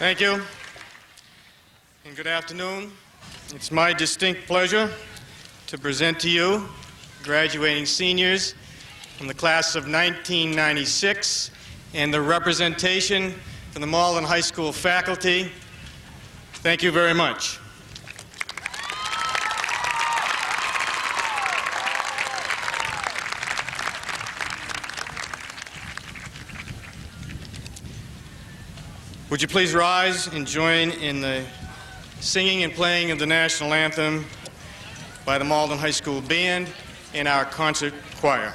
Thank you, and good afternoon. It's my distinct pleasure to present to you graduating seniors from the class of 1996 and the representation from the Malden High School faculty. Thank you very much. Would you please rise and join in the singing and playing of the national anthem by the Malden High School Band and our concert choir.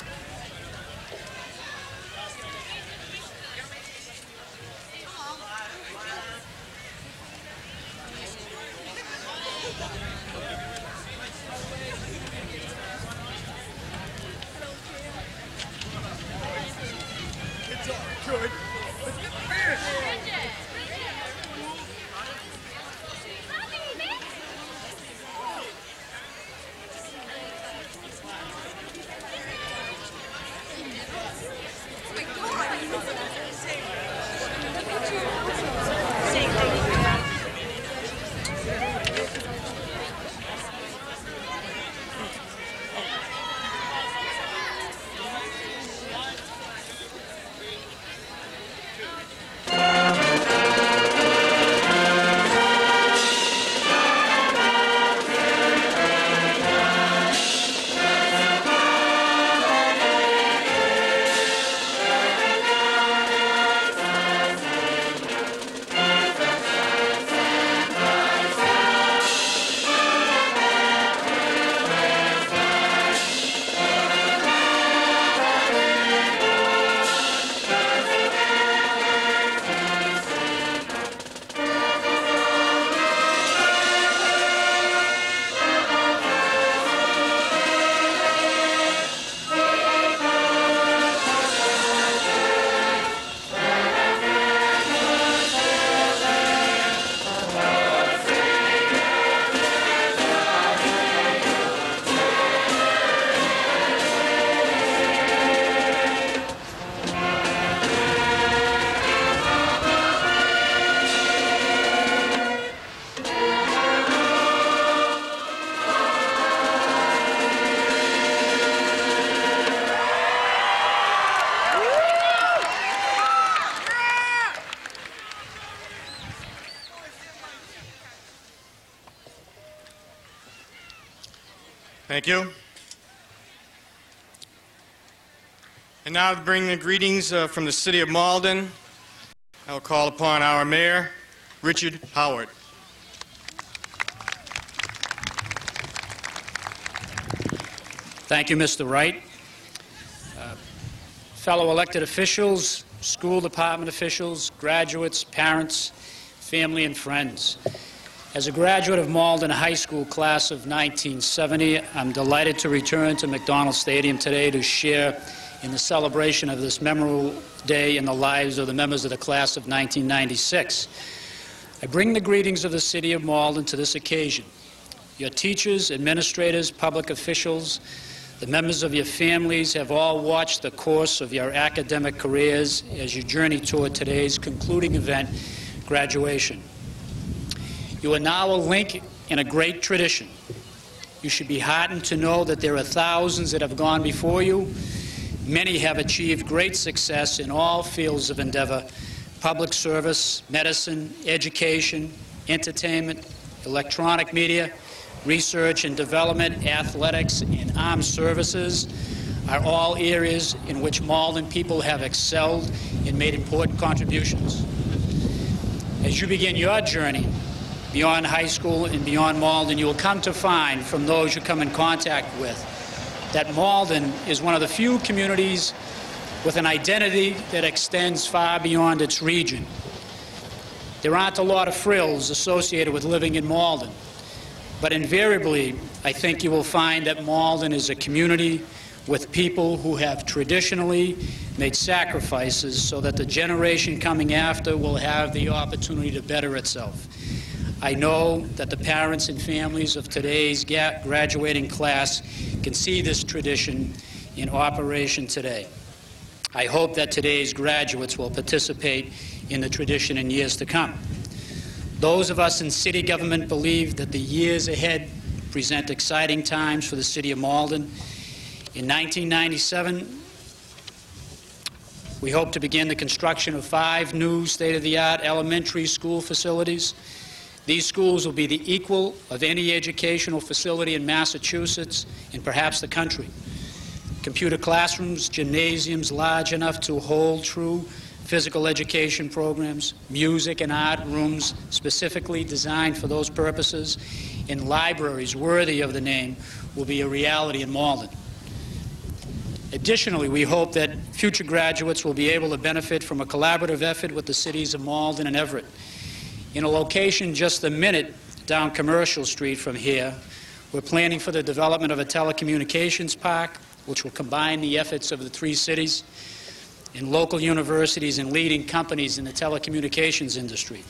Thank you. And now to bring the greetings from the city of Malden, I'll call upon our mayor, Richard Howard. Thank you, Mr. Wright. Fellow elected officials, school department officials, graduates, parents, family, and friends. As a graduate of Malden High School class of 1970, I'm delighted to return to McDonald Stadium today to share in the celebration of this memorable day in the lives of the members of the class of 1996. I bring the greetings of the city of Malden to this occasion. Your teachers, administrators, public officials, the members of your families have all watched the course of your academic careers as you journey toward today's concluding event, graduation. You are now a link in a great tradition. You should be heartened to know that there are thousands that have gone before you. Many have achieved great success in all fields of endeavor: public service, medicine, education, entertainment, electronic media, research and development, athletics, and armed services are all areas in which Malden people have excelled and made important contributions. As you begin your journey beyond high school and beyond Malden, you will come to find from those you come in contact with that Malden is one of the few communities with an identity that extends far beyond its region. There aren't a lot of frills associated with living in Malden, but invariably, I think you will find that Malden is a community with people who have traditionally made sacrifices so that the generation coming after will have the opportunity to better itself. I know that the parents and families of today's graduating class can see this tradition in operation today. I hope that today's graduates will participate in the tradition in years to come. Those of us in city government believe that the years ahead present exciting times for the city of Malden. In 1997, we hope to begin the construction of 5 new state-of-the-art elementary school facilities. These schools will be the equal of any educational facility in Massachusetts and perhaps the country. Computer classrooms, gymnasiums large enough to hold true physical education programs, music and art rooms specifically designed for those purposes, and libraries worthy of the name will be a reality in Malden. Additionally, we hope that future graduates will be able to benefit from a collaborative effort with the cities of Malden and Everett. In a location just a minute down Commercial Street from here, we're planning for the development of a telecommunications park, which will combine the efforts of the 3 cities and local universities and leading companies in the telecommunications industry.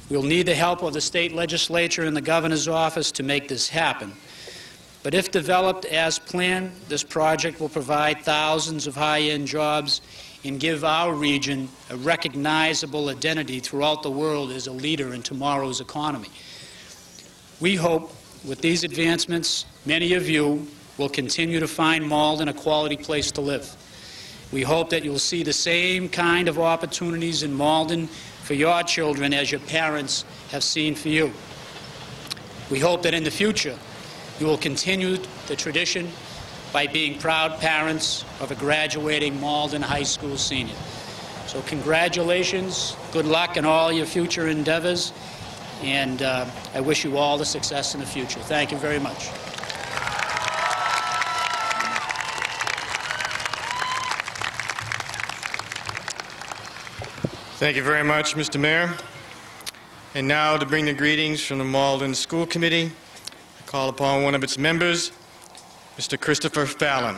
We'll need the help of the state legislature and the governor's office to make this happen. But if developed as planned, this project will provide thousands of high-end jobs and give our region a recognizable identity throughout the world as a leader in tomorrow's economy. We hope with these advancements, many of you will continue to find Malden a quality place to live. We hope that you'll see the same kind of opportunities in Malden for your children as your parents have seen for you. We hope that in the future you will continue the tradition by being proud parents of a graduating Malden High School senior. So congratulations, good luck in all your future endeavors, and I wish you all the success in the future. Thank you very much. Thank you very much, Mr. Mayor. And now to bring the greetings from the Malden School Committee, I call upon one of its members, Mr. Christopher Fallon.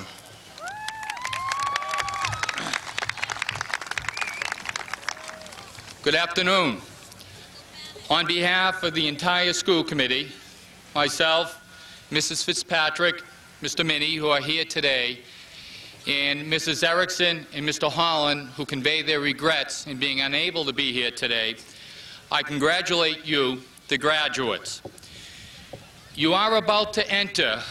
Good afternoon. On behalf of the entire school committee, myself, Mrs. Fitzpatrick, Mr. Minnie, who are here today, and Mrs. Erickson and Mr. Holland, who convey their regrets in being unable to be here today, I congratulate you, the graduates. You are about to enter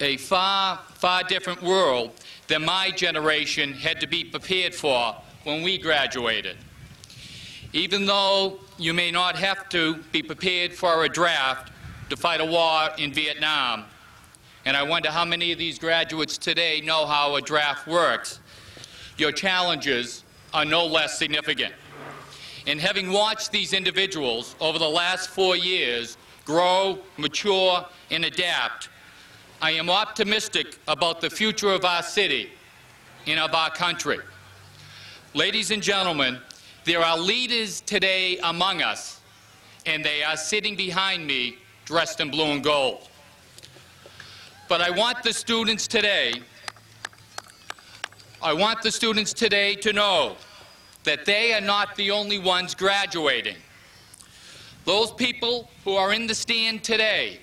a far, far different world than my generation had to be prepared for when we graduated. Even though you may not have to be prepared for a draft to fight a war in Vietnam, and I wonder how many of these graduates today know how a draft works, your challenges are no less significant. And having watched these individuals over the last 4 years grow, mature, and adapt, I am optimistic about the future of our city and of our country. Ladies and gentlemen, there are leaders today among us, and they are sitting behind me dressed in blue and gold. But I want the students today to know that they are not the only ones graduating. Those people who are in the stand today,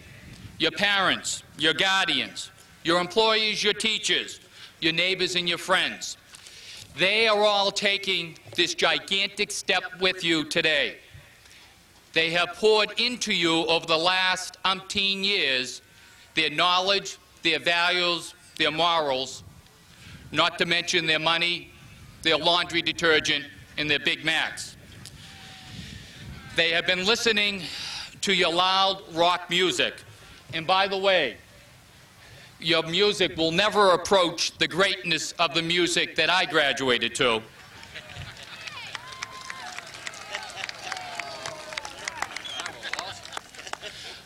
your parents, your guardians, your employees, your teachers, your neighbors, and your friends, they are all taking this gigantic step with you today. They have poured into you over the last umpteen years their knowledge, their values, their morals, not to mention their money, their laundry detergent, and their Big Macs. They have been listening to your loud rock music. And by the way, your music will never approach the greatness of the music that I graduated to.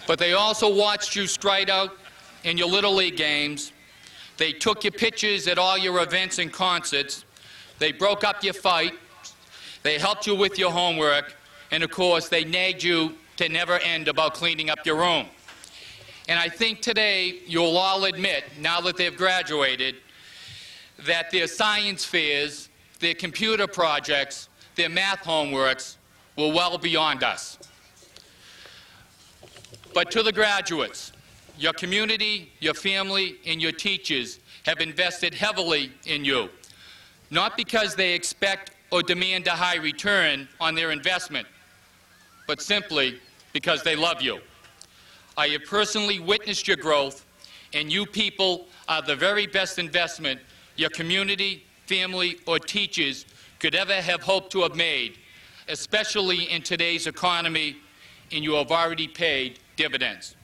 But they also watched you stride out in your Little League games. They took your pictures at all your events and concerts. They broke up your fight. They helped you with your homework. And of course, they nagged you to never end about cleaning up your room. And I think today you'll all admit, now that they've graduated, that their science fairs, their computer projects, their math homeworks were well beyond us. But to the graduates, your community, your family, and your teachers have invested heavily in you, not because they expect or demand a high return on their investment, but simply because they love you. I have personally witnessed your growth, and you people are the very best investment your community, family, or teachers could ever have hoped to have made, especially in today's economy, and you have already paid dividends.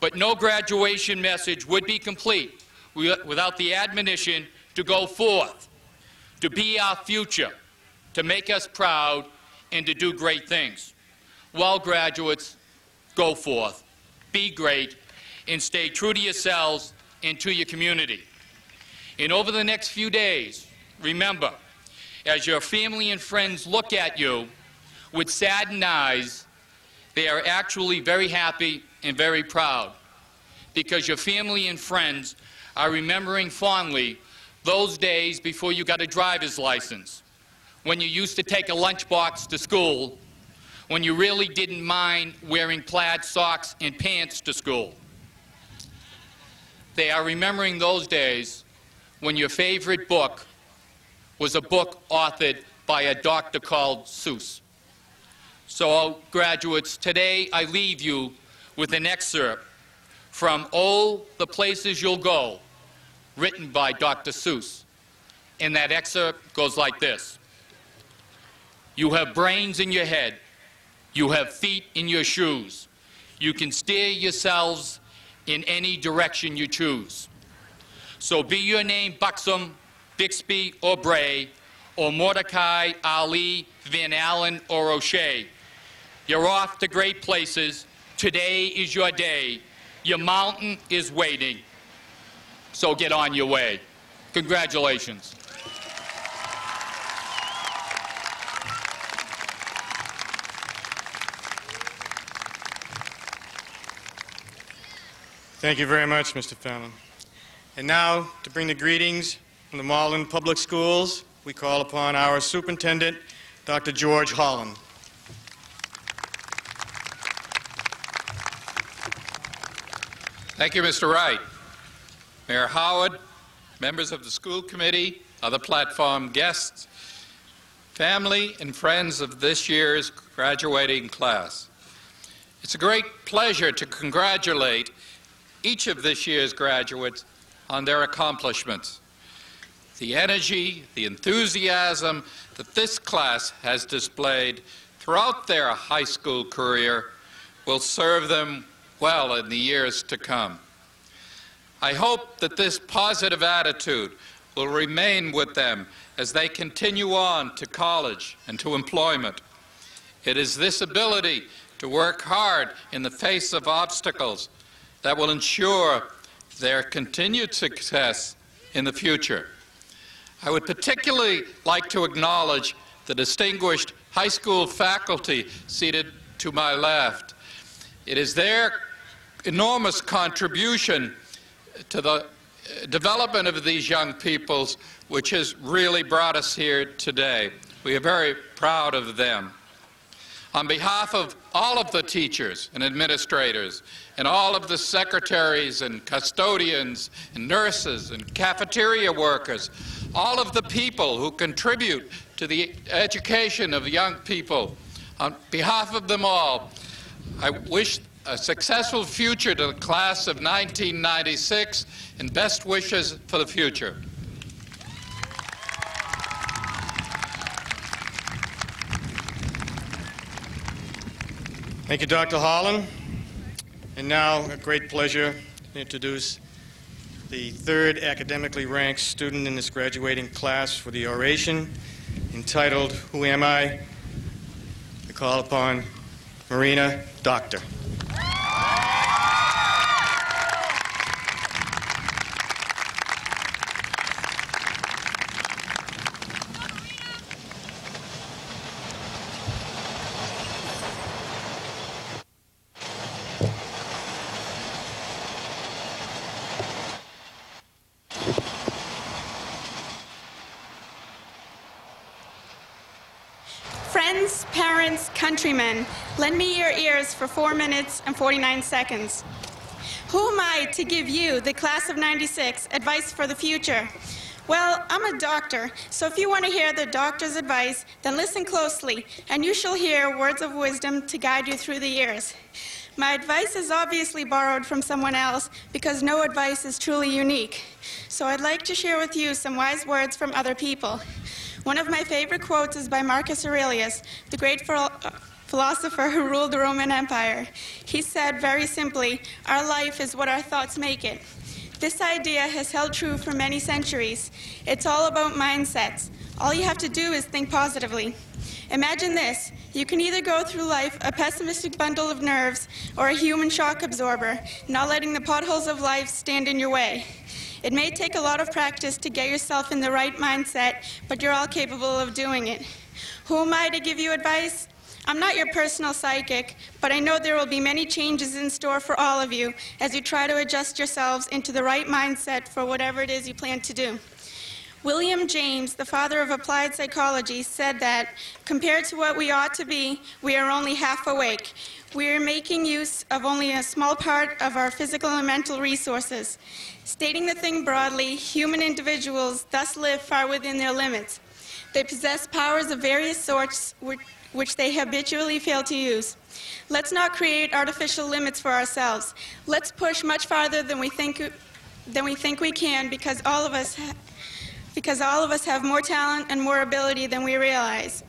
But no graduation message would be complete without the admonition to go forth, to be our future, to make us proud, and to do great things. Well, graduates, go forth, be great, and stay true to yourselves and to your community. And over the next few days, remember, as your family and friends look at you with saddened eyes, they are actually very happy and very proud, because your family and friends are remembering fondly those days before you got a driver's license, when you used to take a lunchbox to school, when you really didn't mind wearing plaid socks and pants to school. They are remembering those days when your favorite book was a book authored by a doctor called Seuss. So, graduates, today I leave you with an excerpt from Oh, the Places You'll Go, written by Dr. Seuss. And that excerpt goes like this. You have brains in your head. You have feet in your shoes. You can steer yourselves in any direction you choose. So be your name Buxom, Bixby, or Bray, or Mordecai, Ali, Van Allen, or O'Shea. You're off to great places. Today is your day. Your mountain is waiting. So get on your way. Congratulations. Thank you very much, Mr. Fallon. And now, to bring the greetings from the Malden Public Schools, we call upon our superintendent, Dr. George Holland. Thank you, Mr. Wright. Mayor Howard, members of the school committee, other platform guests, family and friends of this year's graduating class. It's a great pleasure to congratulate each of this year's graduates on their accomplishments. The energy, the enthusiasm that this class has displayed throughout their high school career will serve them well in the years to come. I hope that this positive attitude will remain with them as they continue on to college and to employment. It is this ability to work hard in the face of obstacles that will ensure their continued success in the future. I would particularly like to acknowledge the distinguished high school faculty seated to my left. It is their enormous contribution to the development of these young peoples which has really brought us here today. We are very proud of them. On behalf of all of the teachers and administrators and all of the secretaries and custodians and nurses and cafeteria workers, all of the people who contribute to the education of young people, on behalf of them all, I wish a successful future to the class of 1996 and best wishes for the future. Thank you, Dr. Holland. And now, a great pleasure to introduce the third academically ranked student in this graduating class for the oration, entitled, Who Am I? We call upon Marina Doctor. Friends, parents, countrymen, lend me your ears for 4 minutes and 49 seconds. Who am I to give you, the class of '96, advice for the future? Well, I'm a doctor, so if you want to hear the doctor's advice, then listen closely, and you shall hear words of wisdom to guide you through the years. My advice is obviously borrowed from someone else because no advice is truly unique. So I'd like to share with you some wise words from other people. One of my favorite quotes is by Marcus Aurelius, the great philosopher who ruled the Roman Empire. He said very simply, "Our life is what our thoughts make it." This idea has held true for many centuries. It's all about mindsets. All you have to do is think positively. Imagine this. You can either go through life a pessimistic bundle of nerves or a human shock absorber, not letting the potholes of life stand in your way. It may take a lot of practice to get yourself in the right mindset, but you're all capable of doing it. Who am I to give you advice? I'm not your personal psychic, but I know there will be many changes in store for all of you as you try to adjust yourselves into the right mindset for whatever it is you plan to do. William James, the father of applied psychology, said that, compared to what we ought to be, we are only half awake. We are making use of only a small part of our physical and mental resources. Stating the thing broadly, human individuals thus live far within their limits. They possess powers of various sorts which they habitually fail to use. Let's not create artificial limits for ourselves. Let's push much farther than we think we can, because all of us have more talent and more ability than we realize.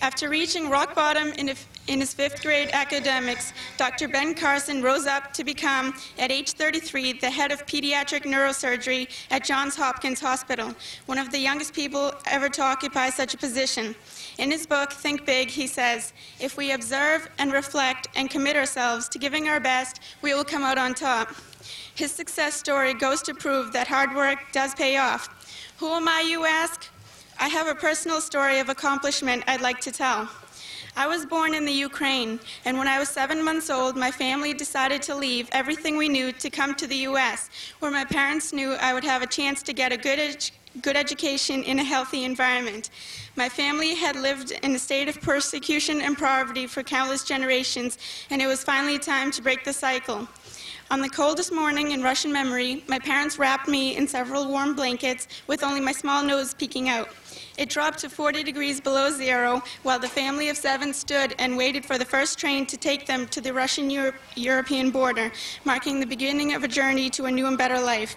After reaching rock bottom in his fifth grade academics, Dr. Ben Carson rose up to become, at age 33, the head of pediatric neurosurgery at Johns Hopkins Hospital, one of the youngest people ever to occupy such a position. In his book, Think Big, he says, "If we observe and reflect and commit ourselves to giving our best, we will come out on top." His success story goes to prove that hard work does pay off. Who am I, you ask? I have a personal story of accomplishment I'd like to tell. I was born in the Ukraine, and when I was 7 months old, my family decided to leave everything we knew to come to the U.S., where my parents knew I would have a chance to get a good education in a healthy environment. My family had lived in a state of persecution and poverty for countless generations, and it was finally time to break the cycle. On the coldest morning in Russian memory, my parents wrapped me in several warm blankets with only my small nose peeking out. It dropped to 40 degrees below zero while the family of 7 stood and waited for the first train to take them to the Russian-European border, marking the beginning of a journey to a new and better life.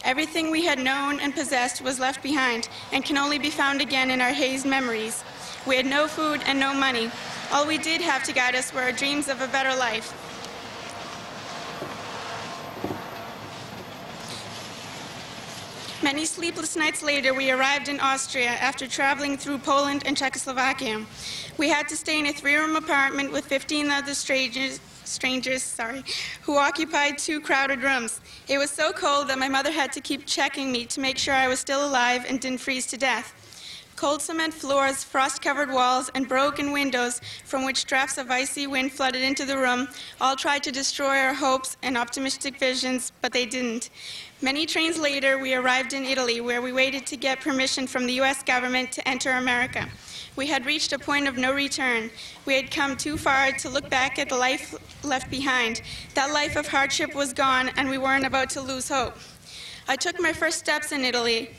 Everything we had known and possessed was left behind and can only be found again in our hazed memories. We had no food and no money. All we did have to guide us were our dreams of a better life. Many sleepless nights later, we arrived in Austria after traveling through Poland and Czechoslovakia. We had to stay in a 3-room apartment with 15 other strangers, who occupied 2 crowded rooms. It was so cold that my mother had to keep checking me to make sure I was still alive and didn't freeze to death. Cold cement floors, frost-covered walls, and broken windows from which drafts of icy wind flooded into the room all tried to destroy our hopes and optimistic visions, but they didn't. Many trains later, we arrived in Italy, where we waited to get permission from the U.S. government to enter America. We had reached a point of no return. We had come too far to look back at the life left behind. That life of hardship was gone, and we weren't about to lose hope. I took my first steps in Italy.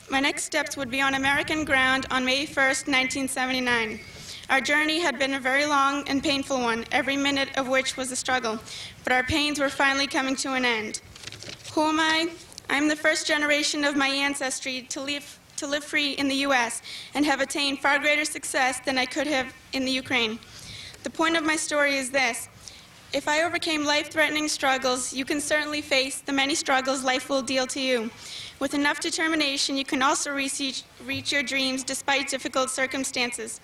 My next steps would be on American ground on May 1st, 1979. Our journey had been a very long and painful one, every minute of which was a struggle, but our pains were finally coming to an end. Who am I? I'm the first generation of my ancestry to live free in the U.S. and have attained far greater success than I could have in the Ukraine. The point of my story is this. If I overcame life-threatening struggles, you can certainly face the many struggles life will deal to you. With enough determination, you can also reach your dreams despite difficult circumstances.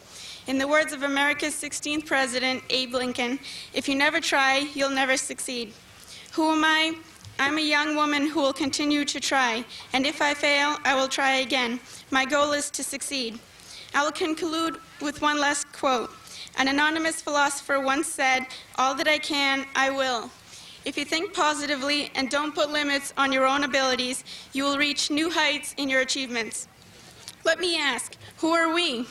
In the words of America's 16th President, Abe Lincoln, if you never try, you'll never succeed. Who am I? I'm a young woman who will continue to try, and if I fail, I will try again. My goal is to succeed. I will conclude with one last quote. An anonymous philosopher once said, "All that I can, I will." If you think positively and don't put limits on your own abilities, you will reach new heights in your achievements. Let me ask, who are we?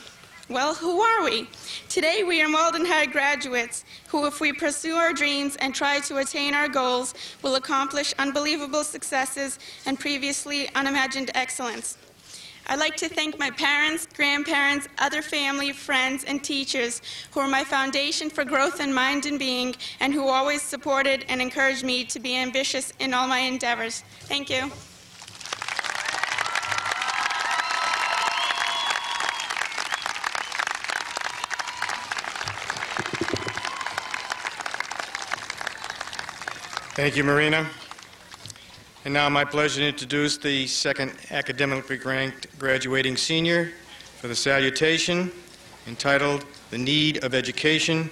Well, who are we? Today we are Malden High graduates who, if we pursue our dreams and try to attain our goals, will accomplish unbelievable successes and previously unimagined excellence. I'd like to thank my parents, grandparents, other family, friends, and teachers who are my foundation for growth in mind and being, and who always supported and encouraged me to be ambitious in all my endeavors. Thank you. Thank you, Marina. And now my pleasure to introduce the second academically ranked graduating senior for the salutation, entitled The Need of Education,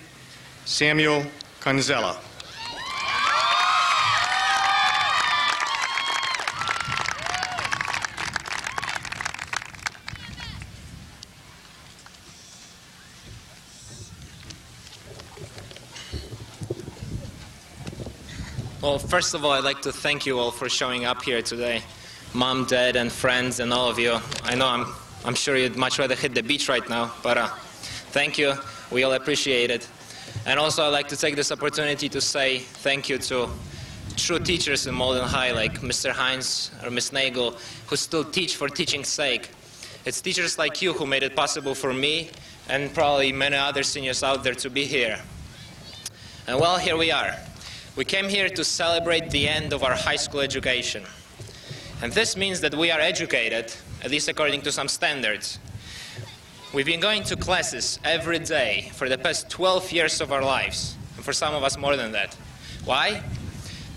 Samuel Conzella. Well, first of all, I'd like to thank you all for showing up here today. Mom, Dad, and friends, and all of you. I know I'm sure you'd much rather hit the beach right now, but thank you. We all appreciate it. And also, I'd like to take this opportunity to say thank you to true teachers in Malden High, like Mr. Hines or Ms. Nagel, who still teach for teaching's sake. It's teachers like you who made it possible for me and probably many other seniors out there to be here. And well, here we are. We came here to celebrate the end of our high school education. And this means that we are educated, at least according to some standards. We've been going to classes every day for the past 12 years of our lives, and for some of us more than that. Why?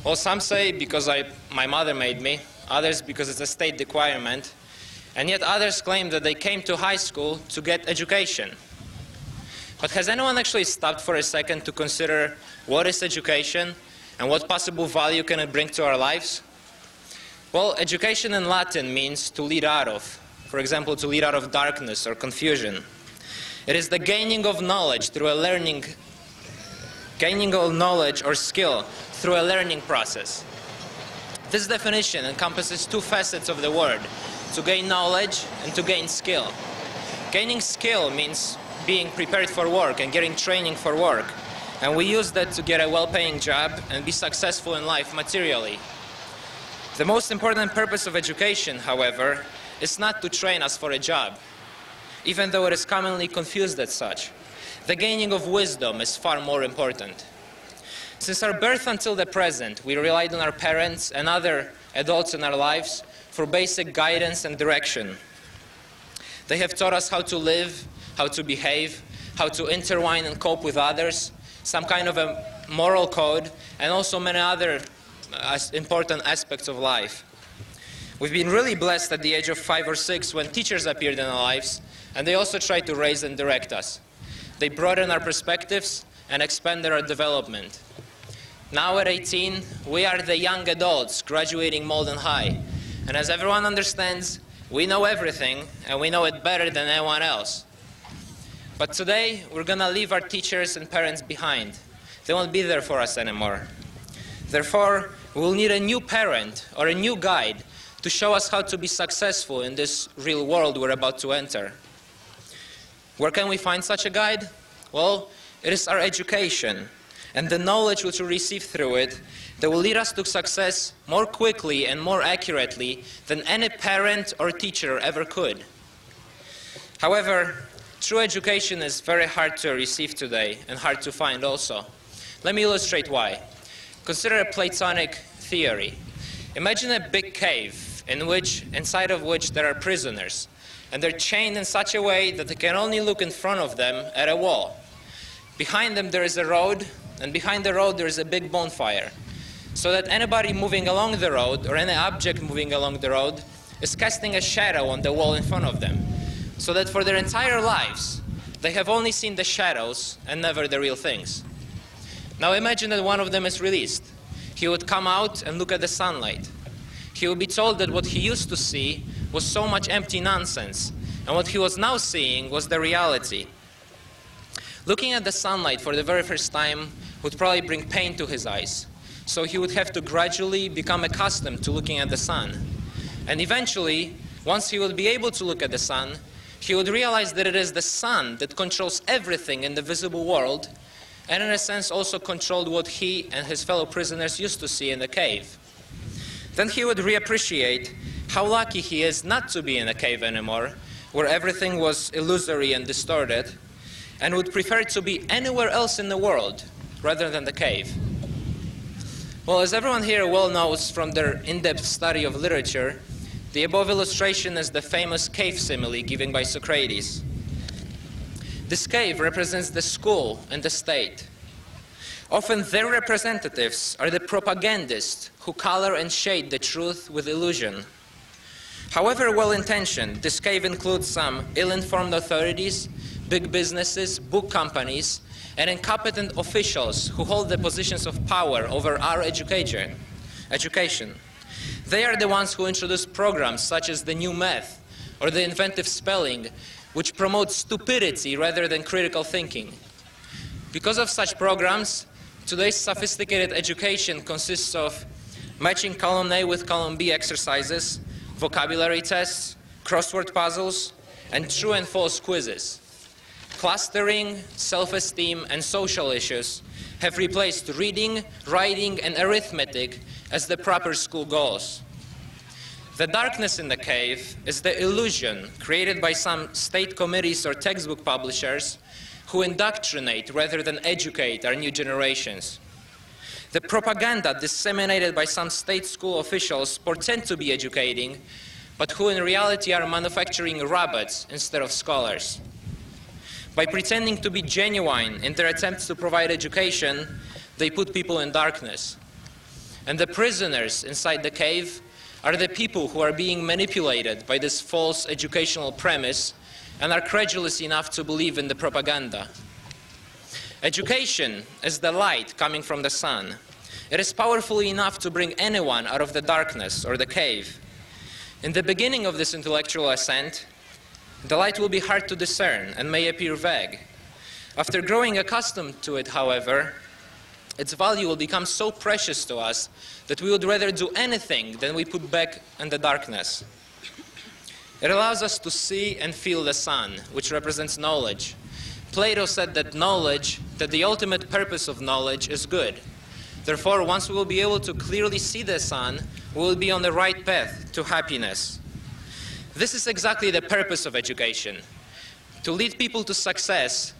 Well, some say because my mother made me, others because it's a state requirement, and yet others claim that they came to high school to get education. But has anyone actually stopped for a second to consider what is education and what possible value can it bring to our lives? Well, education in Latin means to lead out of. For example, to lead out of darkness or confusion. It is the gaining of knowledge through a gaining of knowledge or skill through a learning process. This definition encompasses two facets of the word: to gain knowledge and to gain skill. Gaining skill means being prepared for work and getting training for work. And we use that to get a well-paying job and be successful in life materially. The most important purpose of education, however, is not to train us for a job, even though it is commonly confused as such. The gaining of wisdom is far more important. Since our birth until the present, we relied on our parents and other adults in our lives for basic guidance and direction. They have taught us how to live, how to behave, how to intertwine and cope with others, some kind of a moral code, and also many other important aspects of life. We've been really blessed at the age of 5 or 6 when teachers appeared in our lives, and they also tried to raise and direct us. They broadened our perspectives and expanded our development. Now at 18, we are the young adults graduating Malden High, and as everyone understands, we know everything, and we know it better than anyone else. But today, we're going to leave our teachers and parents behind. They won't be there for us anymore. Therefore, we'll need a new parent or a new guide to show us how to be successful in this real world we're about to enter. Where can we find such a guide? Well, it is our education and the knowledge which we receive through it that will lead us to success more quickly and more accurately than any parent or teacher ever could. However, true education is very hard to receive today and hard to find also. Let me illustrate why. Consider a Platonic theory. Imagine a big cave inside of which there are prisoners, and they're chained in such a way that they can only look in front of them at a wall. Behind them there is a road, and behind the road there is a big bonfire, so that anybody moving along the road or any object moving along the road is casting a shadow on the wall in front of them, so that for their entire lives they have only seen the shadows and never the real things. Now imagine that one of them is released. He would come out and look at the sunlight. He would be told that what he used to see was so much empty nonsense, and what he was now seeing was the reality. Looking at the sunlight for the very first time would probably bring pain to his eyes, so he would have to gradually become accustomed to looking at the sun. And eventually, once he would be able to look at the sun, he would realize that it is the sun that controls everything in the visible world, and in a sense also controlled what he and his fellow prisoners used to see in the cave. Then he would reappreciate how lucky he is not to be in a cave anymore, where everything was illusory and distorted, and would prefer to be anywhere else in the world rather than the cave. Well, as everyone here well knows from their in-depth study of literature, the above illustration is the famous cave simile given by Socrates. This cave represents the school and the state. Often their representatives are the propagandists who color and shade the truth with illusion. However well-intentioned, this cave includes some ill-informed authorities, big businesses, book companies, and incompetent officials who hold the positions of power over our education. They are the ones who introduce programs such as the new math or the inventive spelling, which promote stupidity rather than critical thinking. Because of such programs, today's sophisticated education consists of matching column A with column B exercises, vocabulary tests, crossword puzzles, and true and false quizzes. Clustering, self-esteem, and social issues have replaced reading, writing, and arithmetic as the proper school goals. The darkness in the cave is the illusion created by some state committees or textbook publishers who indoctrinate rather than educate our new generations. The propaganda disseminated by some state school officials pretend to be educating, but who in reality are manufacturing robots instead of scholars. By pretending to be genuine in their attempts to provide education, they put people in darkness. And the prisoners inside the cave are the people who are being manipulated by this false educational premise and are credulous enough to believe in the propaganda. Education is the light coming from the sun. It is powerful enough to bring anyone out of the darkness or the cave. In the beginning of this intellectual ascent, the light will be hard to discern and may appear vague. After growing accustomed to it, however, its value will become so precious to us that we would rather do anything than we put back in the darkness. It allows us to see and feel the sun, which represents knowledge. Plato said that the ultimate purpose of knowledge is good. Therefore, once we will be able to clearly see the sun, we will be on the right path to happiness. This is exactly the purpose of education, to lead people to success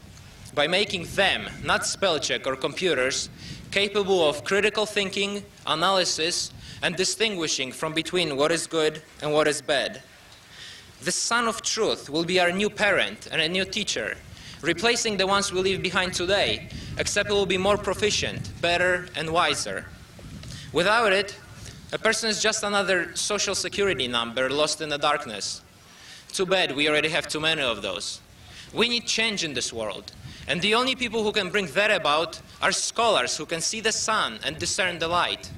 by making them, not spell check or computers, capable of critical thinking, analysis, and distinguishing from between what is good and what is bad. The Sun of Truth will be our new parent and a new teacher, replacing the ones we leave behind today, except it will be more proficient, better, and wiser. Without it, a person is just another social security number lost in the darkness. Too bad we already have too many of those. We need change in this world, and the only people who can bring that about are scholars who can see the sun and discern the light.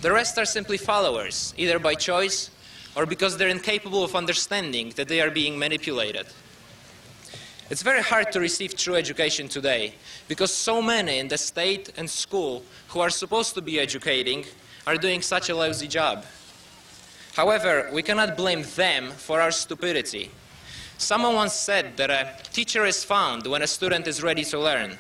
The rest are simply followers, either by choice or because they're incapable of understanding that they are being manipulated. It's very hard to receive true education today because so many in the state and school who are supposed to be educating are doing such a lousy job. However, we cannot blame them for our stupidity. Someone once said that a teacher is found when a student is ready to learn.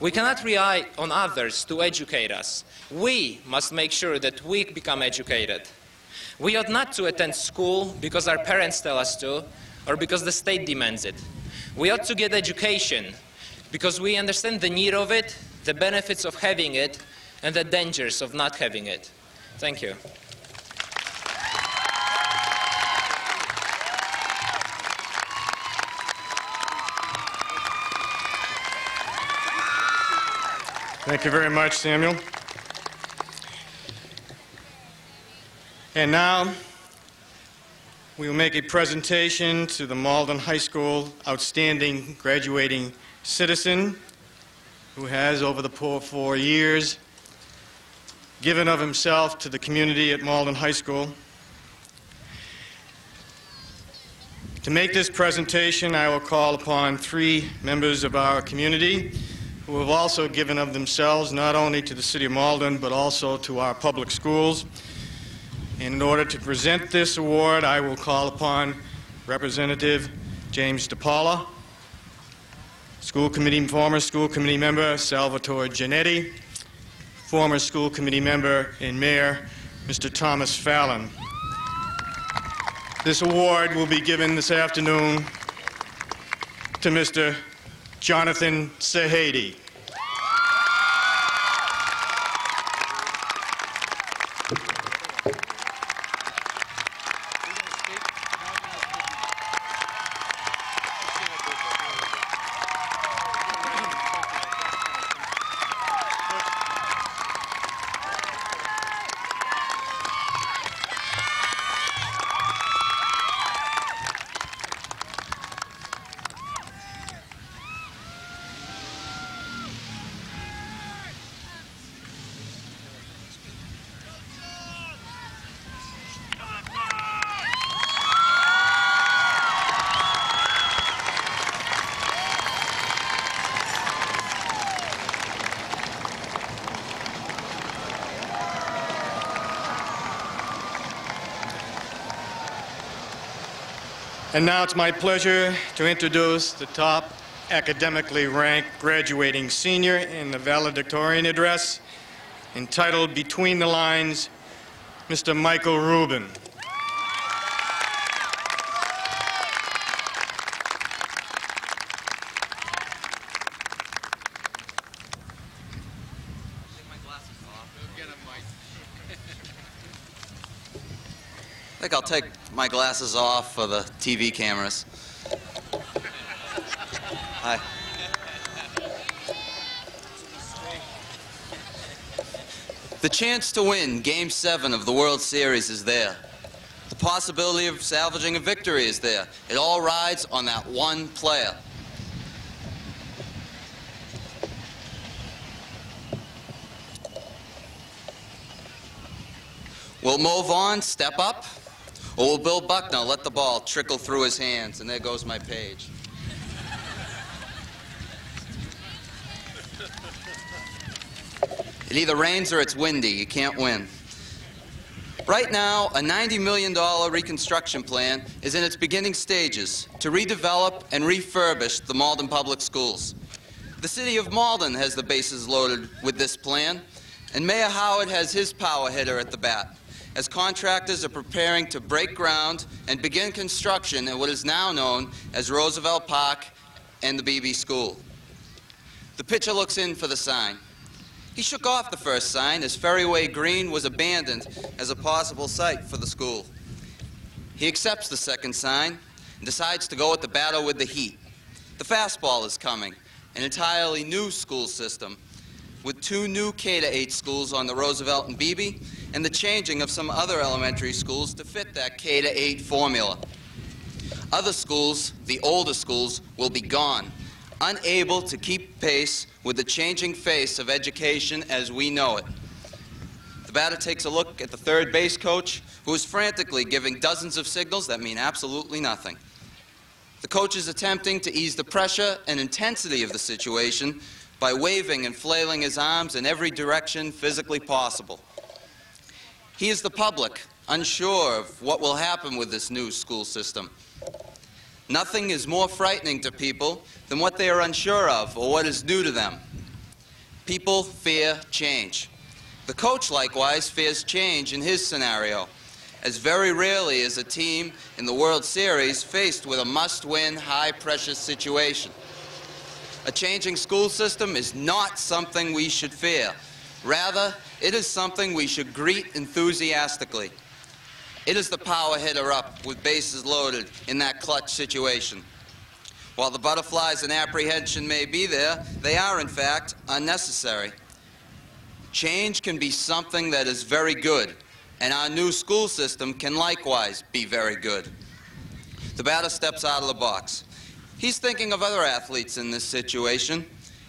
We cannot rely on others to educate us. We must make sure that we become educated. We ought not to attend school because our parents tell us to, or because the state demands it. We ought to get education because we understand the need of it, the benefits of having it, and the dangers of not having it. Thank you. Thank you very much, Samuel. And now, we will make a presentation to the Malden High School Outstanding Graduating Citizen, who has, over the past 4 years, given of himself to the community at Malden High School. To make this presentation, I will call upon 3 members of our community who have also given of themselves not only to the City of Malden, but also to our public schools. And in order to present this award, I will call upon Representative James DePaula, former school committee member Salvatore Giannetti, former school committee member and mayor Mr. Thomas Fallon. This award will be given this afternoon to Mr. Jonathan Sahady. And now it's my pleasure to introduce the top academically ranked graduating senior in the valedictorian address, entitled Between the Lines, Mr. Michael Rubin. I think I'll take my glasses off for the TV cameras. Hi. The chance to win Game 7 of the World Series is there. The possibility of salvaging a victory is there. It all rides on that one player. Will Mo Vaughn step up? Or will Bill Buckner let the ball trickle through his hands? And there goes my page. It either rains or it's windy. You can't win. Right now, a $90 million reconstruction plan is in its beginning stages to redevelop and refurbish the Malden Public Schools. The city of Malden has the bases loaded with this plan, and Mayor Howard has his power hitter at the bat, as contractors are preparing to break ground and begin construction at what is now known as Roosevelt Park and the BB School. The pitcher looks in for the sign. He shook off the first sign as Ferryway Green was abandoned as a possible site for the school. He accepts the second sign and decides to go at the battle with the heat. The fastball is coming, an entirely new school system, with 2 new K-8 schools on the Roosevelt and Beebe, and the changing of some other elementary schools to fit that K-8 formula. Other schools, the older schools, will be gone, unable to keep pace with the changing face of education as we know it. The batter takes a look at the third base coach, who is frantically giving dozens of signals that mean absolutely nothing. The coach is attempting to ease the pressure and intensity of the situation by waving and flailing his arms in every direction physically possible. He is the public, unsure of what will happen with this new school system. Nothing is more frightening to people than what they are unsure of or what is new to them. People fear change. The coach, likewise, fears change in his scenario, as very rarely is a team in the World Series faced with a must-win, high-pressure situation. A changing school system is not something we should fear. Rather, it is something we should greet enthusiastically. It is the power hitter up with bases loaded in that clutch situation. While the butterflies and apprehension may be there, they are, in fact, unnecessary. Change can be something that is very good, and our new school system can likewise be very good. The batter steps out of the box. He's thinking of other athletes in this situation.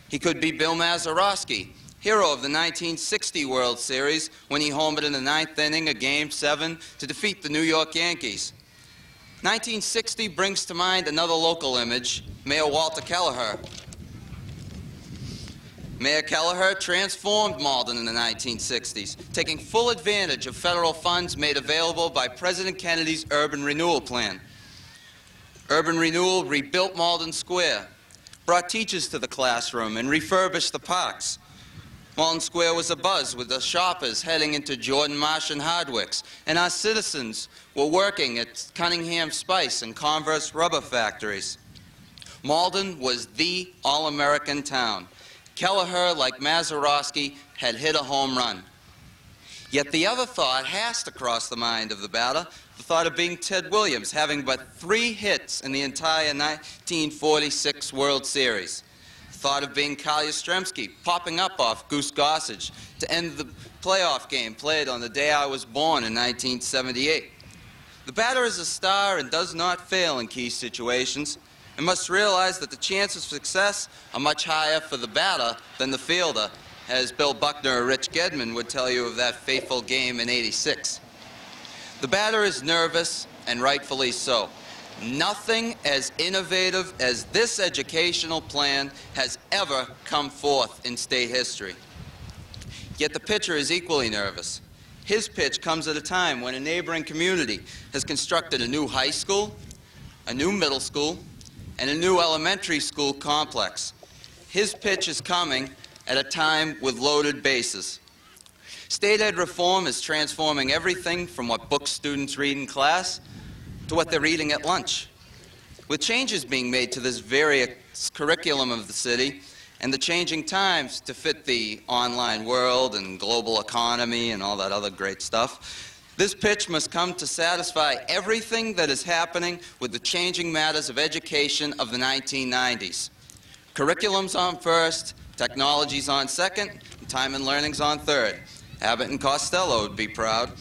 He could be Bill Mazeroski, hero of the 1960 World Series when he homered in the 9th inning of Game 7 to defeat the New York Yankees. 1960 brings to mind another local image, Mayor Walter Kelleher. Mayor Kelleher transformed Malden in the 1960s, taking full advantage of federal funds made available by President Kennedy's Urban Renewal Plan. Urban Renewal rebuilt Malden Square, brought teachers to the classroom, and refurbished the parks. Malden Square was abuzz with the shoppers heading into Jordan Marsh and Hardwick's, and our citizens were working at Cunningham Spice and Converse rubber factories. Malden was the all-American town. Kelleher, like Mazeroski, had hit a home run. Yet the other thought has to cross the mind of the batter, the thought of being Ted Williams, having but 3 hits in the entire 1946 World Series. The thought of being Carl Yastrzemski, popping up off Goose Gossage to end the playoff game played on the day I was born in 1978. The batter is a star and does not fail in key situations, and must realize that the chances of success are much higher for the batter than the fielder, as Bill Buckner or Rich Gedman would tell you of that fateful game in '86. The batter is nervous, and rightfully so. Nothing as innovative as this educational plan has ever come forth in state history. Yet the pitcher is equally nervous. His pitch comes at a time when a neighboring community has constructed a new high school, a new middle school, and a new elementary school complex. His pitch is coming at a time with loaded bases. State ed reform is transforming everything from what books students read in class to what they're eating at lunch. With changes being made to this various curriculum of the city and the changing times to fit the online world and global economy and all that other great stuff, this pitch must come to satisfy everything that is happening with the changing matters of education of the 1990s. Curriculum's on first, technology's on second, and time and learning's on third. Abbott and Costello would be proud.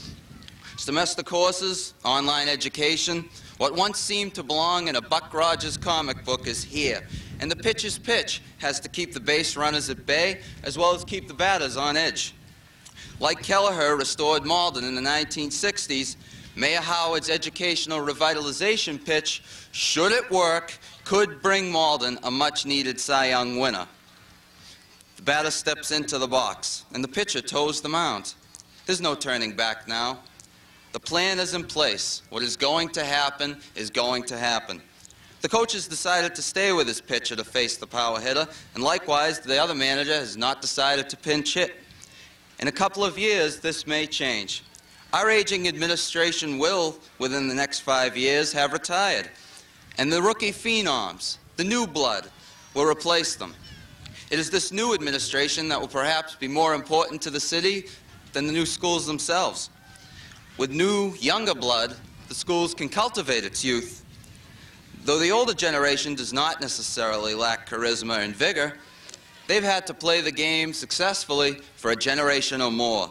Semester courses, online education, what once seemed to belong in a Buck Rogers comic book is here. And the pitcher's pitch has to keep the base runners at bay as well as keep the batters on edge. Like Kelleher restored Malden in the 1960s, Mayor Howard's educational revitalization pitch, should it work, could bring Malden a much-needed Cy Young winner. The batter steps into the box, and the pitcher toes the mound. There's no turning back now. The plan is in place. What is going to happen is going to happen. The coach has decided to stay with his pitcher to face the power hitter, and likewise, the other manager has not decided to pinch hit. In a couple of years, this may change. Our aging administration will, within the next 5 years, have retired. And the rookie phenoms, the new blood, will replace them. It is this new administration that will perhaps be more important to the city than the new schools themselves. With new, younger blood, the schools can cultivate its youth. Though the older generation does not necessarily lack charisma and vigor, they've had to play the game successfully for a generation or more.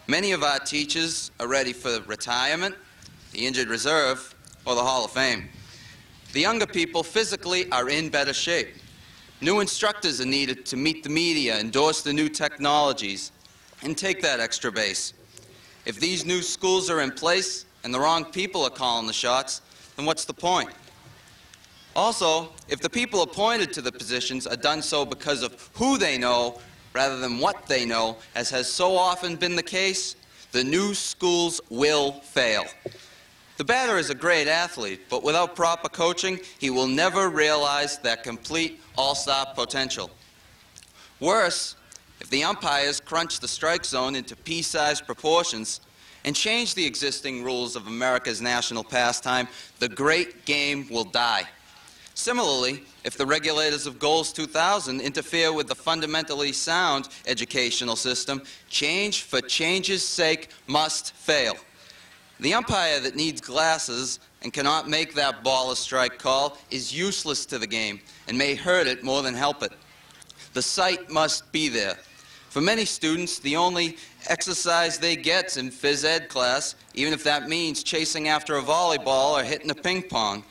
Many of our teachers are ready for retirement, the injured reserve, or the Hall of Fame. The younger people physically are in better shape. New instructors are needed to meet the media, endorse the new technologies, and take that extra base. If these new schools are in place and the wrong people are calling the shots, then what's the point? Also, if the people appointed to the positions are done so because of who they know rather than what they know, as has so often been the case, the new schools will fail. The batter is a great athlete, but without proper coaching, he will never realize that complete all-star potential. Worse, if the umpires crunch the strike zone into pea-sized proportions and change the existing rules of America's national pastime, the great game will die. Similarly, if the regulators of Goals 2000 interfere with the fundamentally sound educational system, change for change's sake must fail. The umpire that needs glasses and cannot make that ball or strike call is useless to the game and may hurt it more than help it. The sight must be there. For many students, the only exercise they get in phys ed class, even if that means chasing after a volleyball or hitting a ping pong.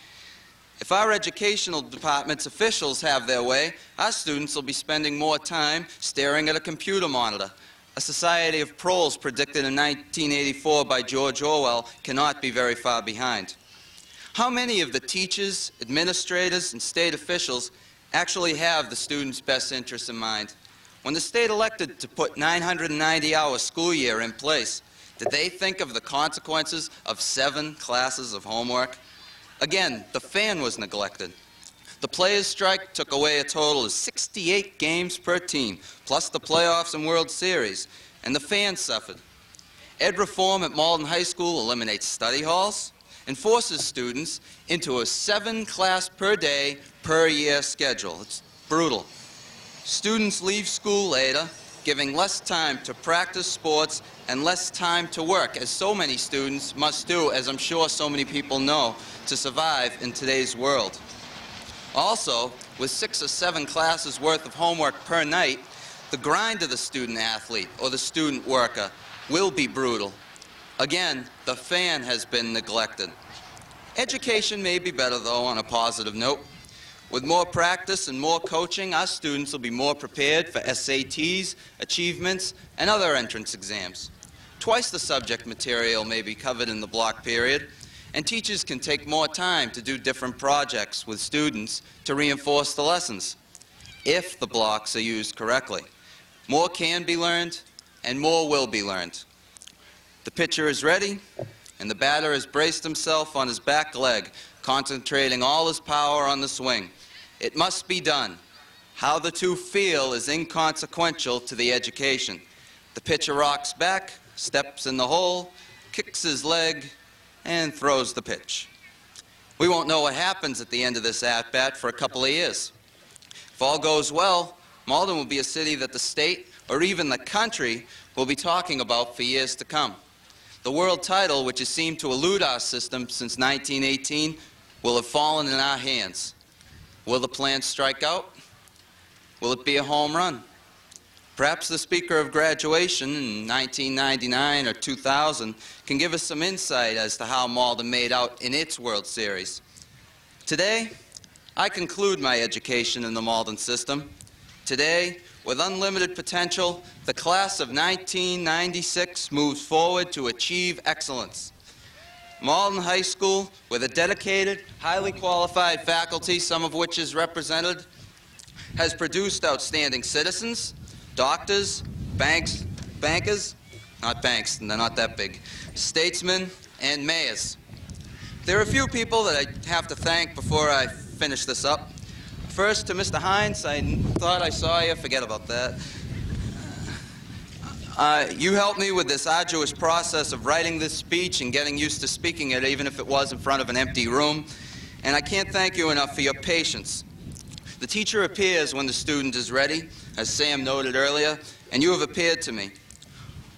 If our educational department's officials have their way, our students will be spending more time staring at a computer monitor. A society of proles predicted in 1984 by George Orwell cannot be very far behind. How many of the teachers, administrators, and state officials actually have the students' best interests in mind? When the state elected to put 990-hour school year in place, did they think of the consequences of 7 classes of homework? Again, the fan was neglected. The players' strike took away a total of 68 games per team, plus the playoffs and World Series, and the fans suffered. Ed reform at Malden High School eliminates study halls and forces students into a 7-class per day, per year schedule. It's brutal. Students leave school later, giving less time to practice sports and less time to work, as so many students must do, as I'm sure so many people know, to survive in today's world. Also, with 6 or 7 classes worth of homework per night, the grind of the student athlete or the student worker will be brutal. Again, the fan has been neglected. Education may be better, though, on a positive note. With more practice and more coaching, our students will be more prepared for SATs, achievements, and other entrance exams. Twice the subject material may be covered in the block period, and teachers can take more time to do different projects with students to reinforce the lessons, if the blocks are used correctly. More can be learned, and more will be learned. The pitcher is ready, and the batter has braced himself on his back leg, concentrating all his power on the swing. It must be done. How the two feel is inconsequential to the education. The pitcher rocks back, steps in the hole, kicks his leg, and throws the pitch. We won't know what happens at the end of this at-bat for a couple of years. If all goes well, Malden will be a city that the state, or even the country, will be talking about for years to come. The world title, which has seemed to elude our system since 1918, will have fallen in our hands. Will the plan strike out? Will it be a home run? Perhaps the Speaker of Graduation in 1999 or 2000 can give us some insight as to how Malden made out in its World Series. Today, I conclude my education in the Malden system. Today, with unlimited potential, the class of 1996 moves forward to achieve excellence. Malden High School, with a dedicated, highly qualified faculty, some of which is represented, has produced outstanding citizens, doctors, bankers, not banks, they're not that big, statesmen, and mayors. There are a few people that I have to thank before I finish this up. First, to Mr. Hines, I thought I saw you, forget about that. You helped me with this arduous process of writing this speech and getting used to speaking it, even if it was in front of an empty room. And I can't thank you enough for your patience. The teacher appears when the student is ready, as Sam noted earlier, and you have appeared to me.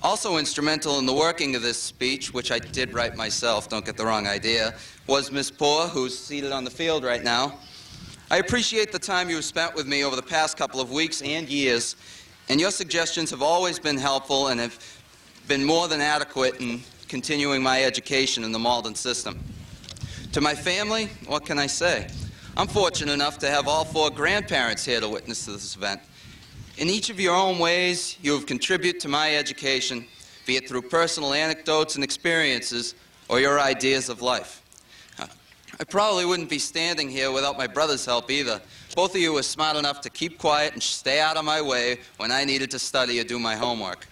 Also instrumental in the working of this speech, which I did write myself, don't get the wrong idea, was Miss Poore, who's seated on the field right now. I appreciate the time you have spent with me over the past couple of weeks and years, and your suggestions have always been helpful and have been more than adequate in continuing my education in the Malden system. To my family, what can I say? I'm fortunate enough to have all 4 grandparents here to witness this event. In each of your own ways, you have contributed to my education, be it through personal anecdotes and experiences or your ideas of life. I probably wouldn't be standing here without my brother's help either. Both of you were smart enough to keep quiet and stay out of my way when I needed to study or do my homework.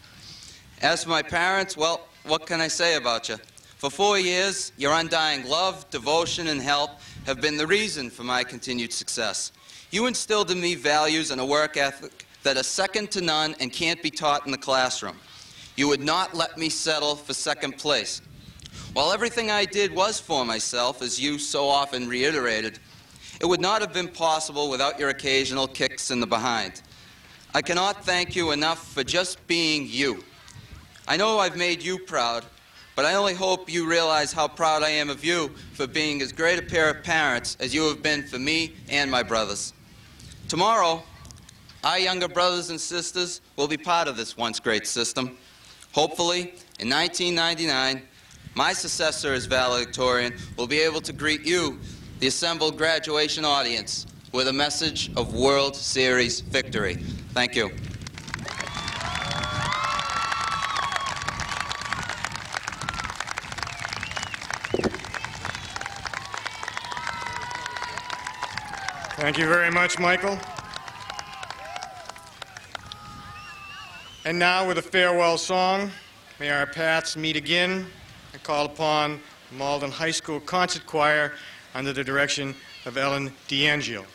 As for my parents, well, what can I say about you? For 4 years, your undying love, devotion, and help have been the reason for my continued success. You instilled in me values and a work ethic that are second to none and can't be taught in the classroom. You would not let me settle for second place. While everything I did was for myself, as you so often reiterated, it would not have been possible without your occasional kicks in the behind. I cannot thank you enough for just being you. I know I've made you proud, but I only hope you realize how proud I am of you for being as great a pair of parents as you have been for me and my brothers. Tomorrow, our younger brothers and sisters will be part of this once great system. Hopefully, in 1999, my successor as valedictorian will be able to greet you, the assembled graduation audience, with a message of World Series victory. Thank you. Thank you very much, Michael. And now, with a farewell song, may our paths meet again. I call upon the Malden High School Concert Choir under the direction of Ellen D'Angelo.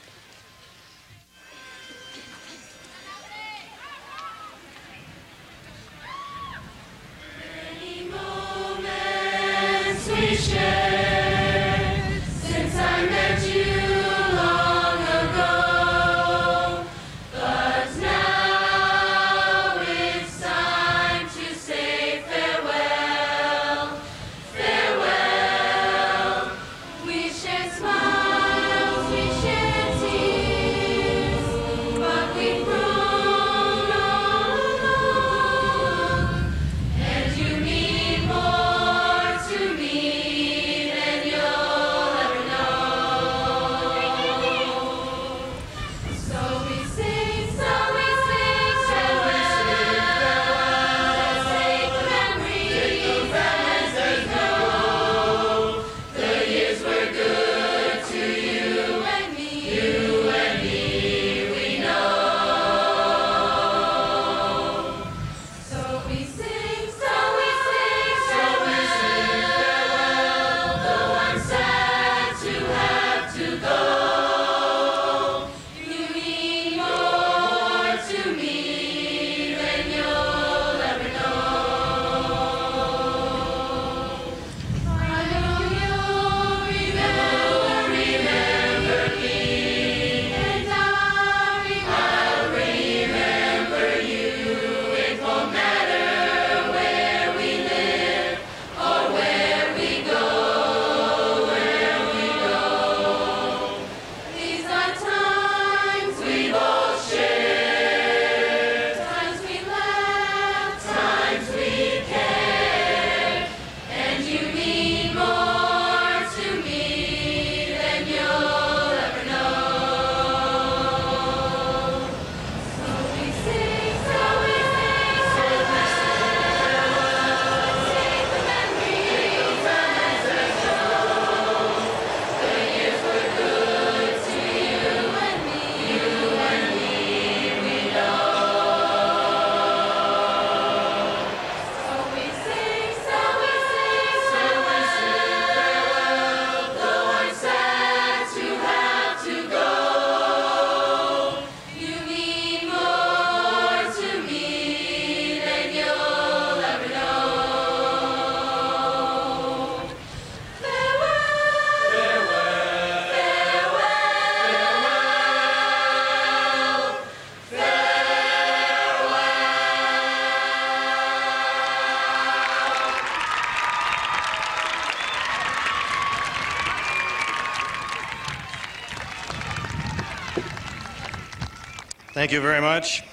Thank you very much.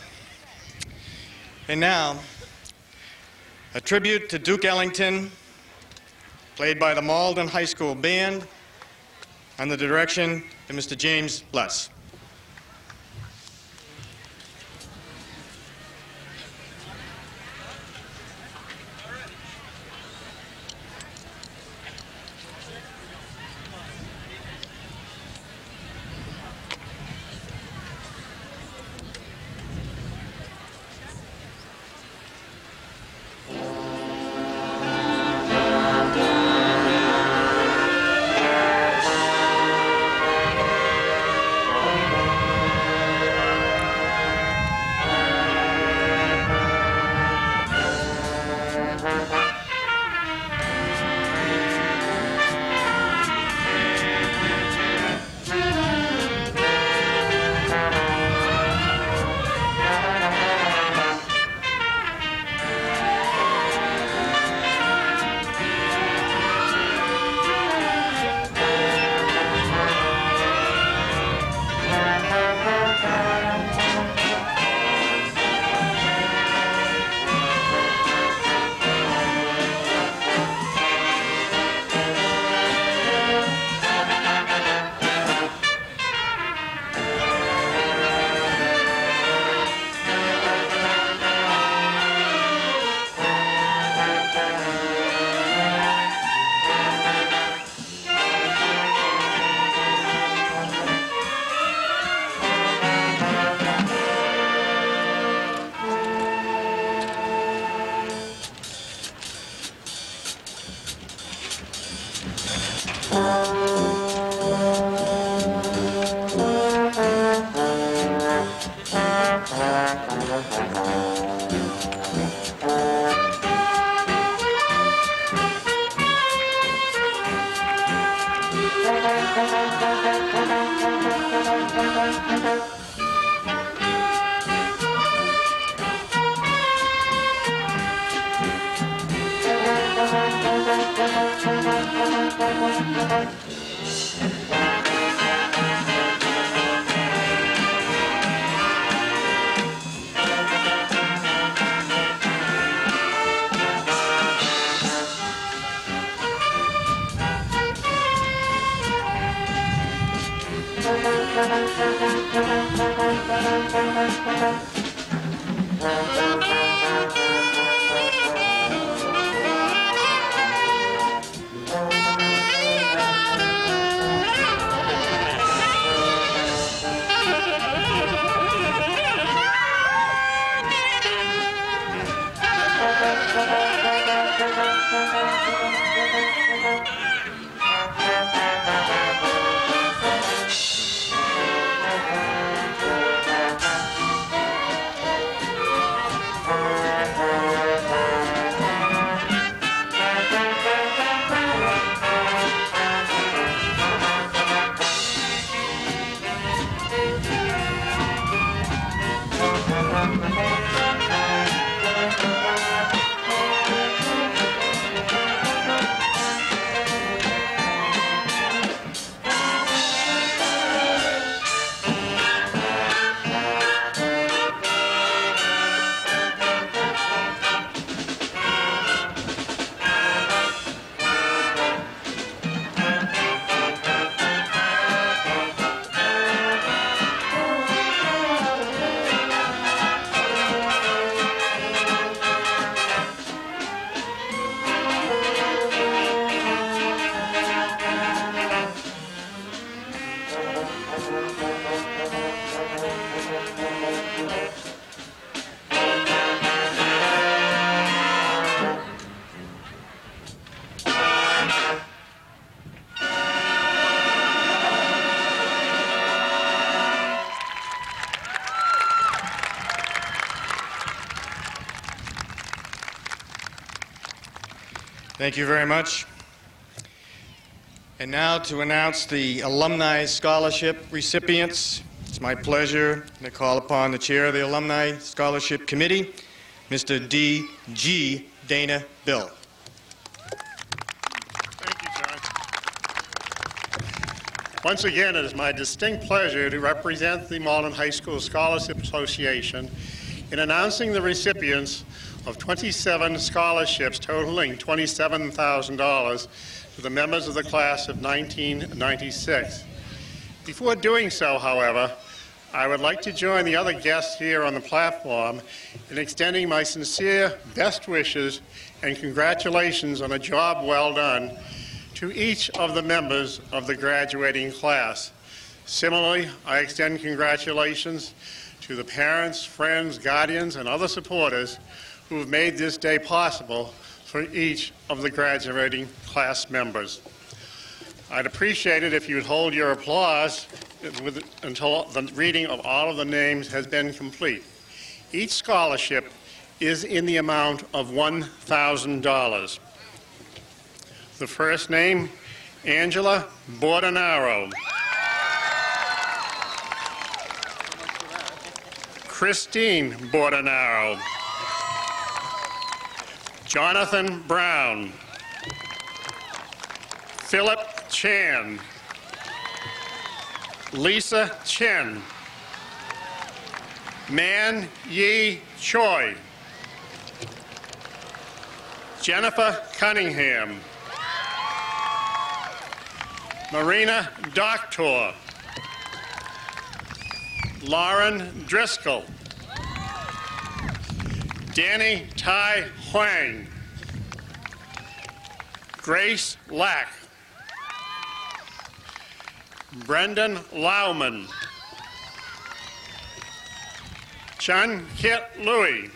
And now, a tribute to Duke Ellington, played by the Malden High School Band, under the direction of Mr. James Bless. Thank you very much. And now to announce the Alumni Scholarship recipients. It's my pleasure to call upon the chair of the Alumni Scholarship Committee, Mr. D.G. Dana Bill. Thank you, John. Once again, it is my distinct pleasure to represent the Malden High School Scholarship Association in announcing the recipients of 27 scholarships totaling $27,000 to the members of the class of 1996. Before doing so, however, I would like to join the other guests here on the platform in extending my sincere best wishes and congratulations on a job well done to each of the members of the graduating class. Similarly, I extend congratulations to the parents, friends, guardians, and other supporters who have made this day possible for each of the graduating class members. I'd appreciate it if you'd hold your applause until the reading of all of the names has been complete. Each scholarship is in the amount of $1,000. The first name, Angela Bordenaro. Christine Bordenaro. Jonathan Brown. Philip Chan. Lisa Chen. Man Yi Choi. Jennifer Cunningham. Marina Doctor. Lauren Driscoll. Danny Tai Huang. Grace Lack. Brendan Lauman. Chun Kit Louie.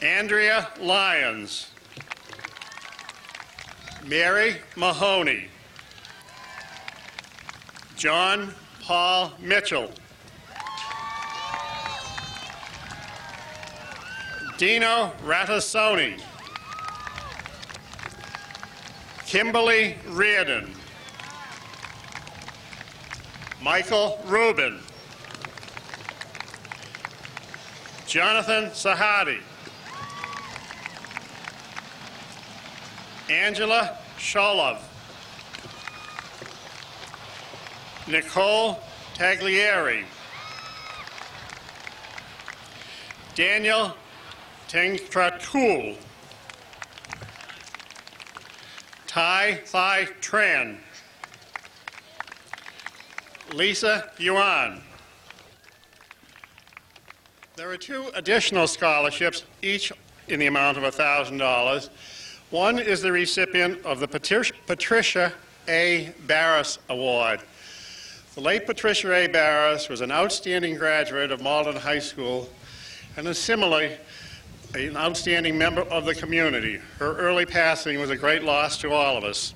Andrea Lyons. Mary Mahoney. John Paul Mitchell. Dino Ratasoni. Kimberly Reardon. Michael Rubin. Jonathan Sahadi. Angela Sholov. Nicole Taglieri. Daniel Tengtratul. Tai Thai Tran. Lisa Yuan. There are two additional scholarships, each in the amount of $1,000. One is the recipient of the Patricia A. Barris Award. The late Patricia A. Barris was an outstanding graduate of Malden High School and is similarly an outstanding member of the community. Her early passing was a great loss to all of us.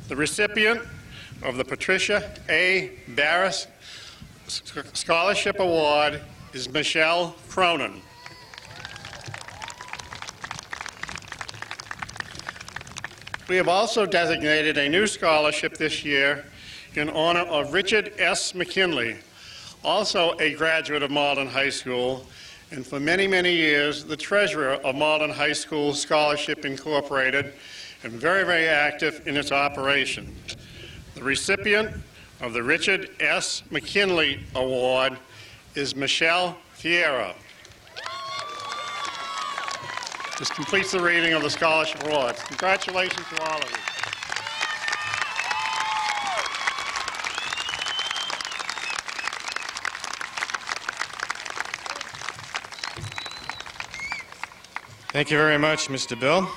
The recipient of the Patricia A. Barris Scholarship Award is Michelle Cronin. We have also designated a new scholarship this year in honor of Richard S. McKinley, also a graduate of Malden High School, and for many, many years, the treasurer of Malden High School Scholarship Incorporated, and very, very active in its operation. The recipient of the Richard S. McKinley Award is Michelle Fiera. This completes the reading of the scholarship awards. Congratulations to all of you. Thank you very much, Mr. Bill.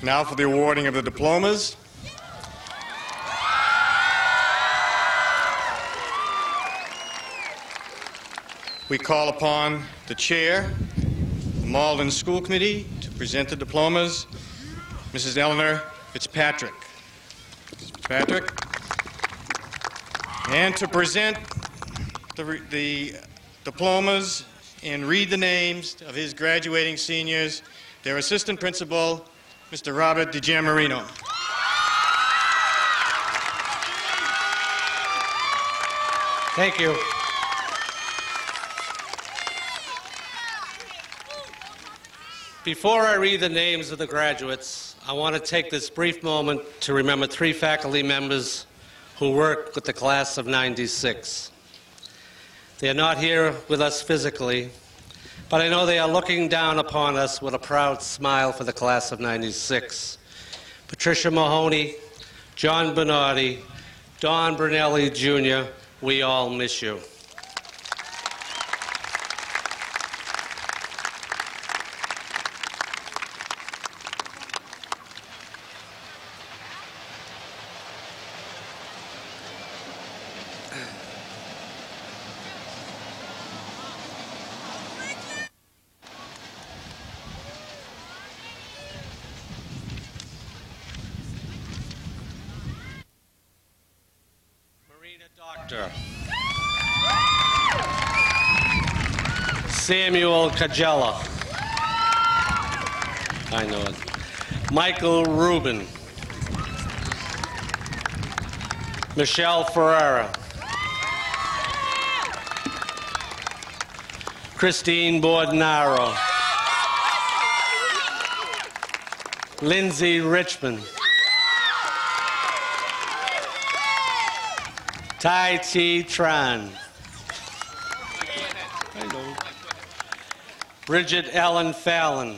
Now for the awarding of the diplomas. We call upon the chair of the Malden School Committee to present the diplomas, Mrs. Eleanor Fitzpatrick. Mrs. Fitzpatrick. And to present the diplomas and read the names of his graduating seniors, their assistant principal, Mr. Robert DiGiamarino. Thank you. Before I read the names of the graduates, I want to take this brief moment to remember 3 faculty members who worked with the class of '96. They are not here with us physically, but I know they are looking down upon us with a proud smile for the class of '96. Patricia Mahoney, John Bernardi, Don Brunelli Jr., we all miss you. Samuel Cagella. I know it. Michael Rubin. Michelle Ferrara. Christine Bordenaro. Lindsay Richmond. Tai Chi Tran. Bridget Ellen Fallon.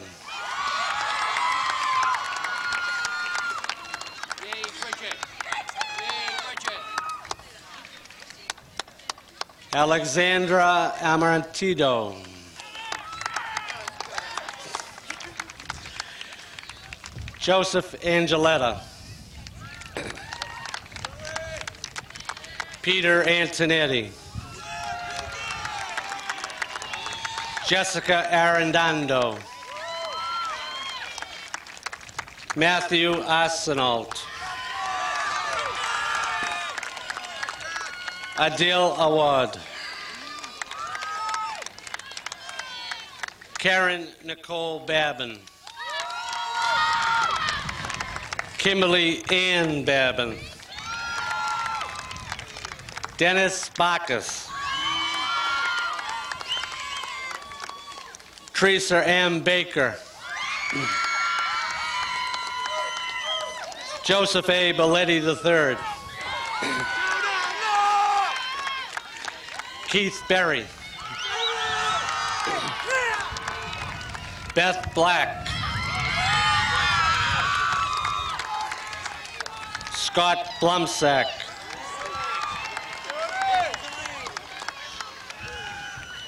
Alexandra Amarantino. Joseph Angeletta. Peter Antonetti. Jessica Arredondo. Matthew Arsenault. Adil Awad. Karen Nicole Babin. Kimberly Ann Babin. Dennis Bacchus. Teresa M. Baker. Joseph A. Belletti III. Keith Berry. Beth Black. Scott Blumsack.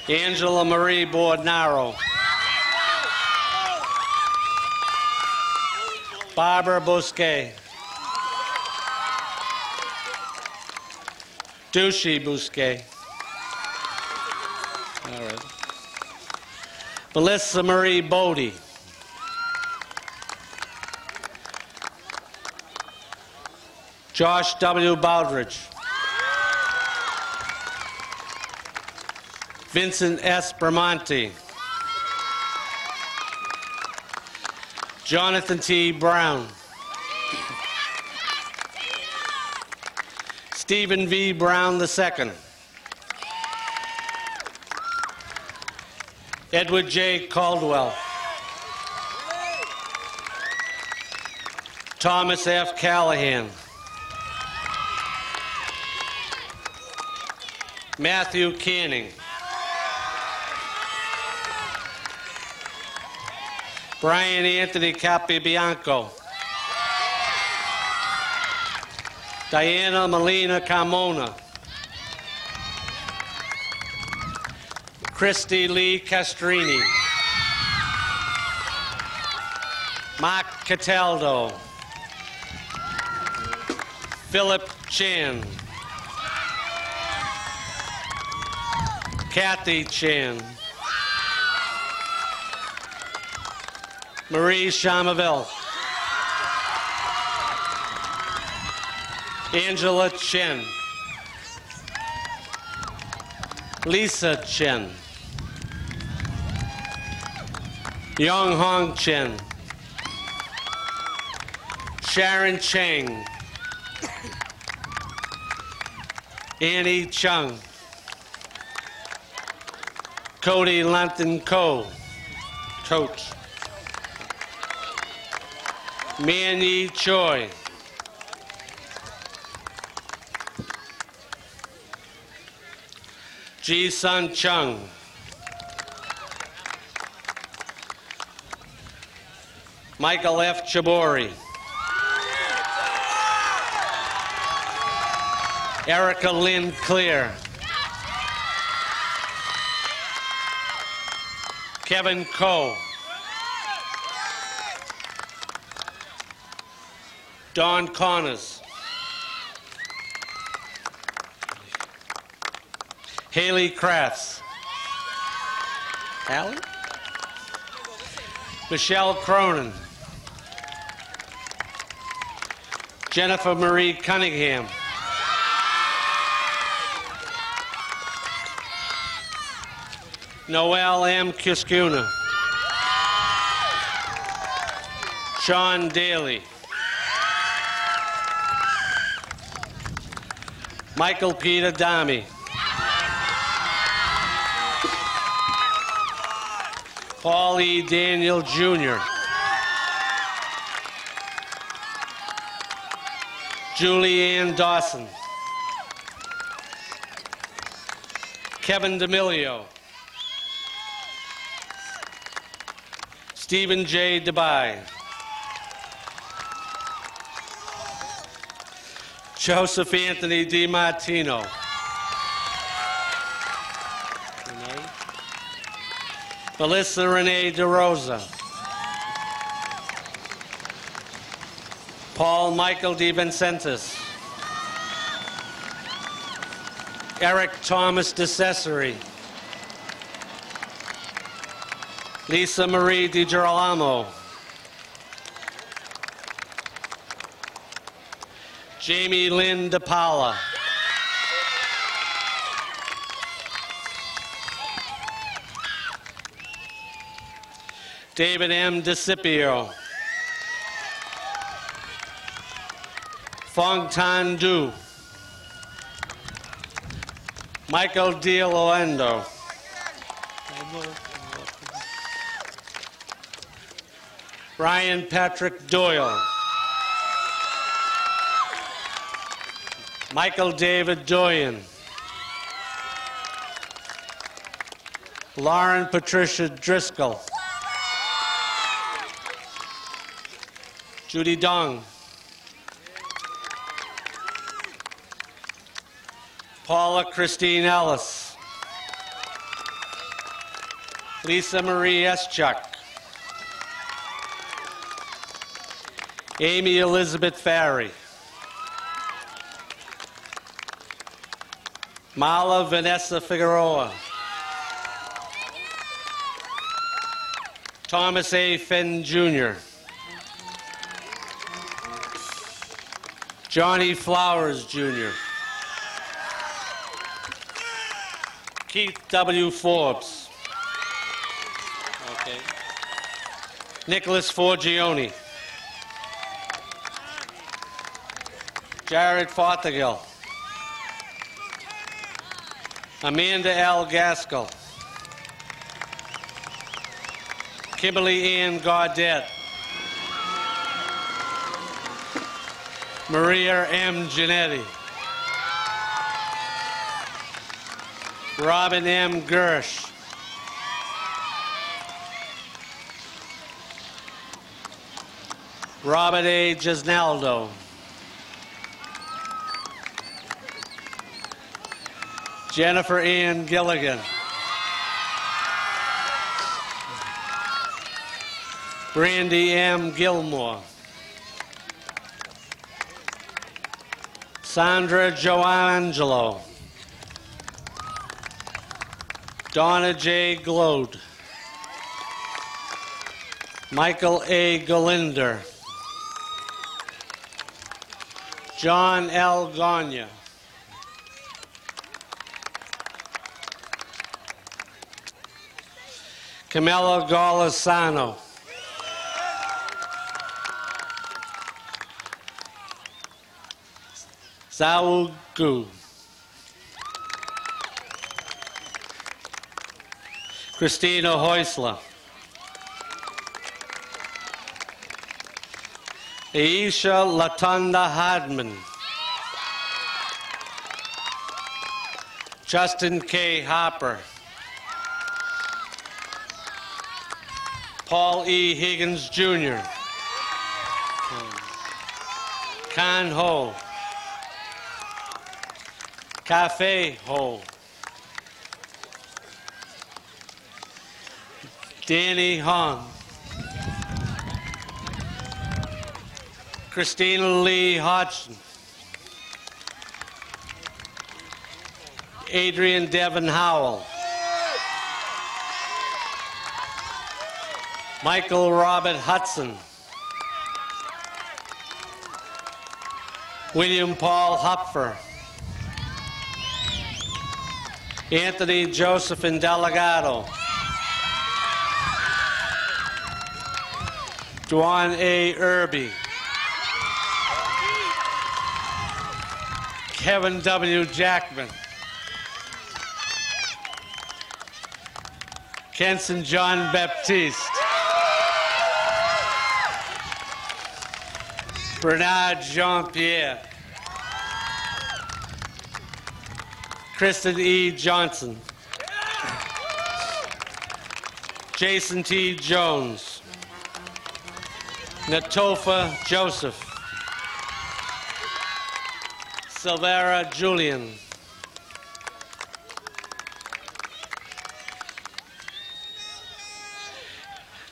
Angela Marie Bordenaro. Barbara Bousquet. Dushi Bousquet. All right. Melissa Marie Bodie. Josh W. Baldridge. Vincent S. Bramante. Jonathan T. Brown. Stephen V. Brown II. Edward J. Caldwell. Thomas F. Callahan. Matthew Canning. Brian Anthony Capibianco. Diana Molina Carmona. Christy Lee Castrini. Mark Cataldo. Philip Chan. Kathy Chan. Marie Chamaville. Angela Chen. Lisa Chen. Yong Hong Chen. Sharon Chang. Annie Chung. Cody Lumpton Coach. Manyi Choi. Ji Sun Chung. Michael F. Chabori. Erica Lynn Clear. Kevin Coe. Don Connors. Haley Crafts. Hallie? Michelle Cronin. Jennifer Marie Cunningham. Noel M. Kiskuna. Sean Daly. Michael Peter Dami. Paul E. Daniel Jr. Julie Ann Dawson. Kevin D'Amelio. Stephen J. DeBay. Joseph Anthony DiMartino. Melissa Renee DeRosa. Paul Michael DeVincentis. Eric Thomas DeCesare. Lisa Marie DiGirolamo. Jamie Lynn DePaula. David M. DeCipio. Fong Tan Du. Michael D'Aloendo. Brian Patrick Doyle. Michael David Doyen. Lauren Patricia Driscoll. Judy Dong. Paula Christine Ellis. Lisa Marie Eschuk. Amy Elizabeth Farry. Mala Vanessa Figueroa. Thomas A. Fenn Jr. Johnny Flowers Jr. Keith W. Forbes. Okay. Nicholas Forgione. Jared Fothergill. Amanda L. Gaskell. Kimberly Ann Gaudette. Maria M. Giannetti. Robin M. Gersh. Robert A. Gisnaldo. Jennifer Ann Gilligan. Brandy M. Gilmore. Sandra Joangelo. Donna J. Glode. Michael A. Galinder. John L. Gagne. Camilla Golisano. Zhao Gu. Christina Heusler. Aisha Latunda Hardman. Justin K. Hopper. Paul E. Higgins, Jr. Kan Ho. Cafe Ho. Danny Hong. Christina Lee Hodgson. Adrian Devon Howell. Michael Robert Hudson. William Paul Hupfer. Anthony Joseph Delgado. Duan A. Irby. Kevin W. Jackman. Kenson John Baptiste. Bernard Jean-Pierre. Kristen E. Johnson. Jason T. Jones. Natofa Joseph. Silvera Julian.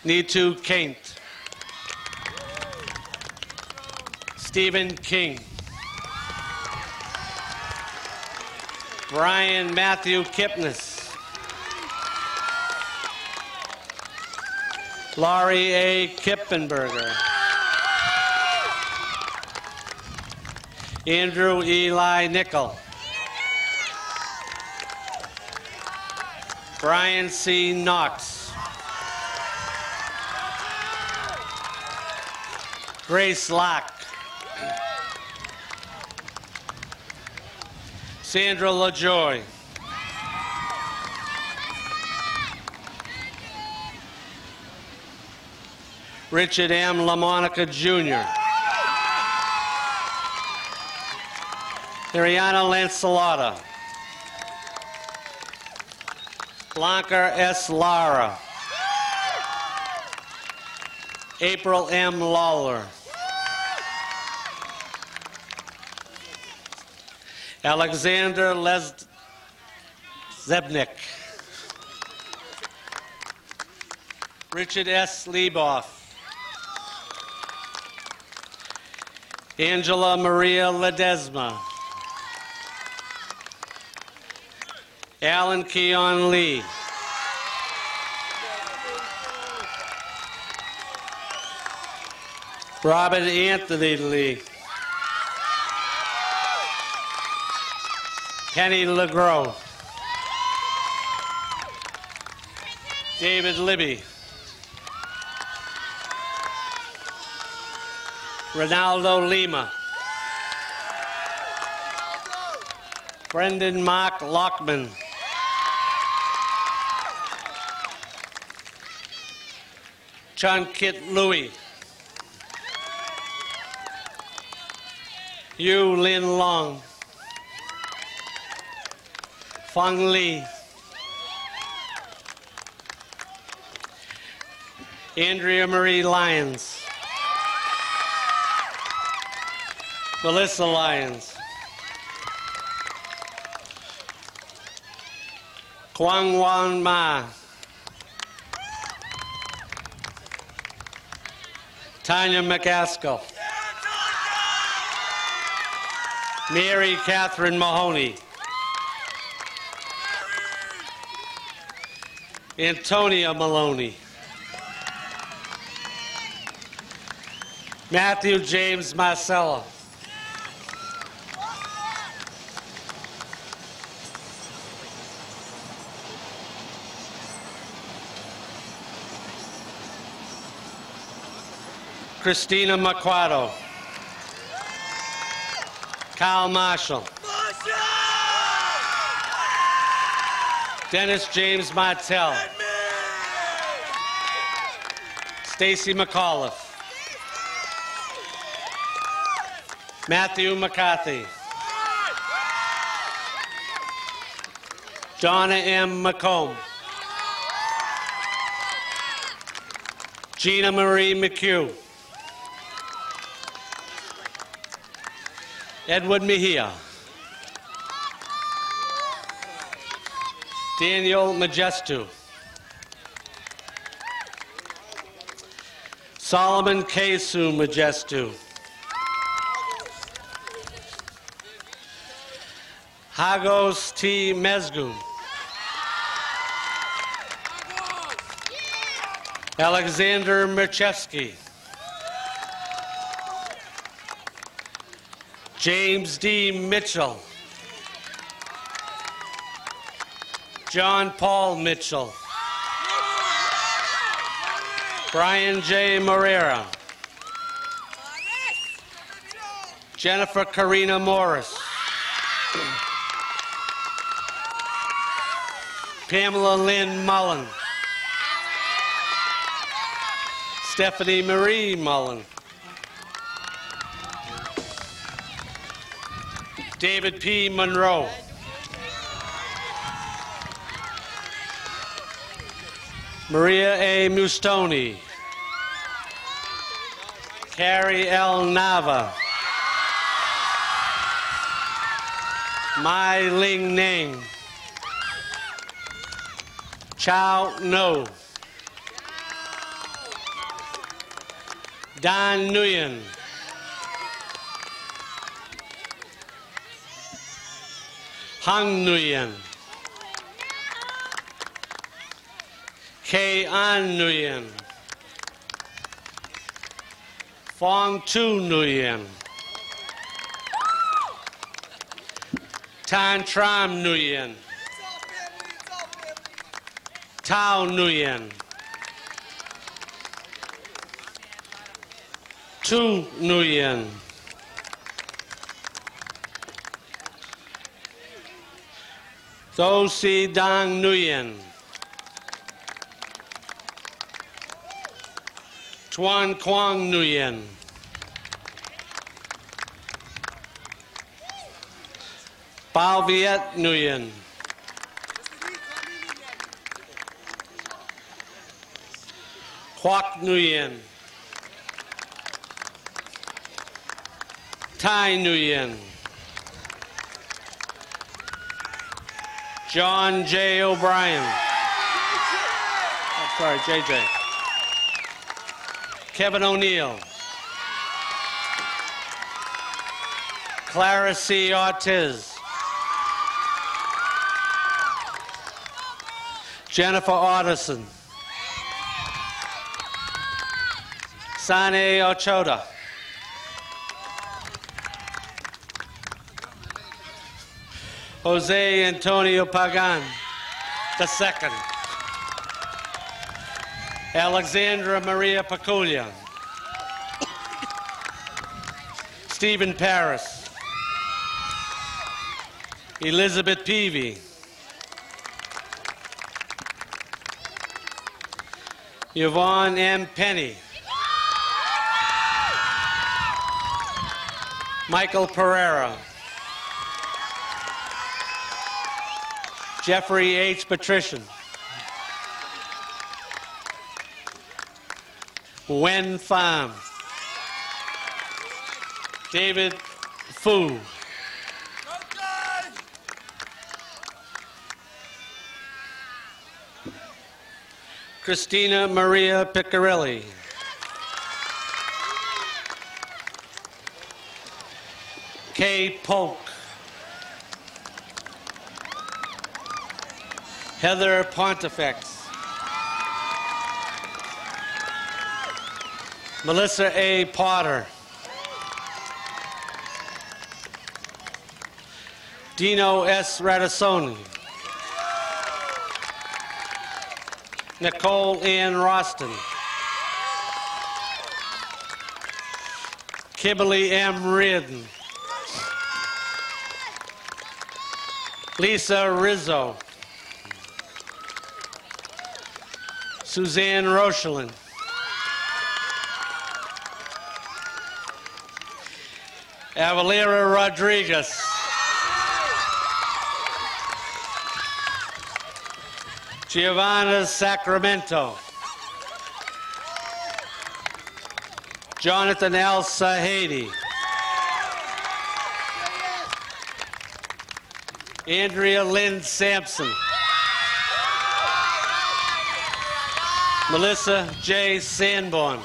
Nitu Kent. Stephen King. Brian Matthew Kipnis. Laurie A. Kippenberger. Andrew Eli Nickel. Brian C. Knox. Grace Locke. Sandra LaJoy. Richard M. LaMonica Jr. Ariana Lancelota. Blanca S. Lara. April M. Lawler. Alexander Zebnik. Richard S. Leboff. Angela Maria Ledesma. Alan Keon Lee. Robert Anthony Lee. Kenny LeGros. David Libby. Ronaldo Lima. Brendan Mark Lockman. Chunkit Louis. Yu Lin Long. Feng Li. Andrea Marie Lyons. Melissa Lyons. Kwang Wan Ma. Tanya McCaskill. Mary Catherine Mahoney. Antonia Maloney. Matthew James Marcella. Christina Maquato. Kyle Marshall. Dennis James Martell. Stacy McAuliffe. Matthew McCarthy. Donna M. McComb. Gina Marie McHugh. Edward Mejia. Daniel Majestu. Solomon Kesu Majestu. Hagos T. Mezgum. Alexander Merchevsky. James D. Mitchell. John Paul Mitchell. Brian J. Moreira. Jennifer Karina Morris. Pamela Lynn Mullen. Stephanie Marie Mullen. David P. Monroe. Maria A. Mustoni. Carrie L. Nava. Mai Ling Ning. Chow No. Don Nguyen. Hang Nguyen. Kay An Nguyen. Fong Tu Nguyen. Tan Tram Nguyen. Tao Nguyen. Tu Nguyen. Tho Si Dang Nguyen. Tuan Quang Nguyen. Bao Viet Nguyen. Hoc Nguyen. Tai Nguyen. John J. O'Brien. Oh, sorry, JJ. Kevin O'Neill. Clara C. Ortiz. Jennifer Otterson. Sane Ochoda. Jose Antonio Pagan II. Alexandra Maria Paculia. Stephen Paris. Elizabeth Peavy. Yvonne M. Penny. Michael Pereira. Jeffrey H. Patrician. Wen Pham. David Fu. Christina Maria Piccarelli. Kay Polk. Heather Pontifex. Melissa A. Potter. Dino S. Radisoni. Nicole Ann Roston. Kimberly M. Reardon. Lisa Rizzo. Suzanne Rochelin. Avalera Rodriguez. Giovanna Sacramento. Jonathan L. Sahady. Andrea Lynn Sampson. Melissa J. Sanborn.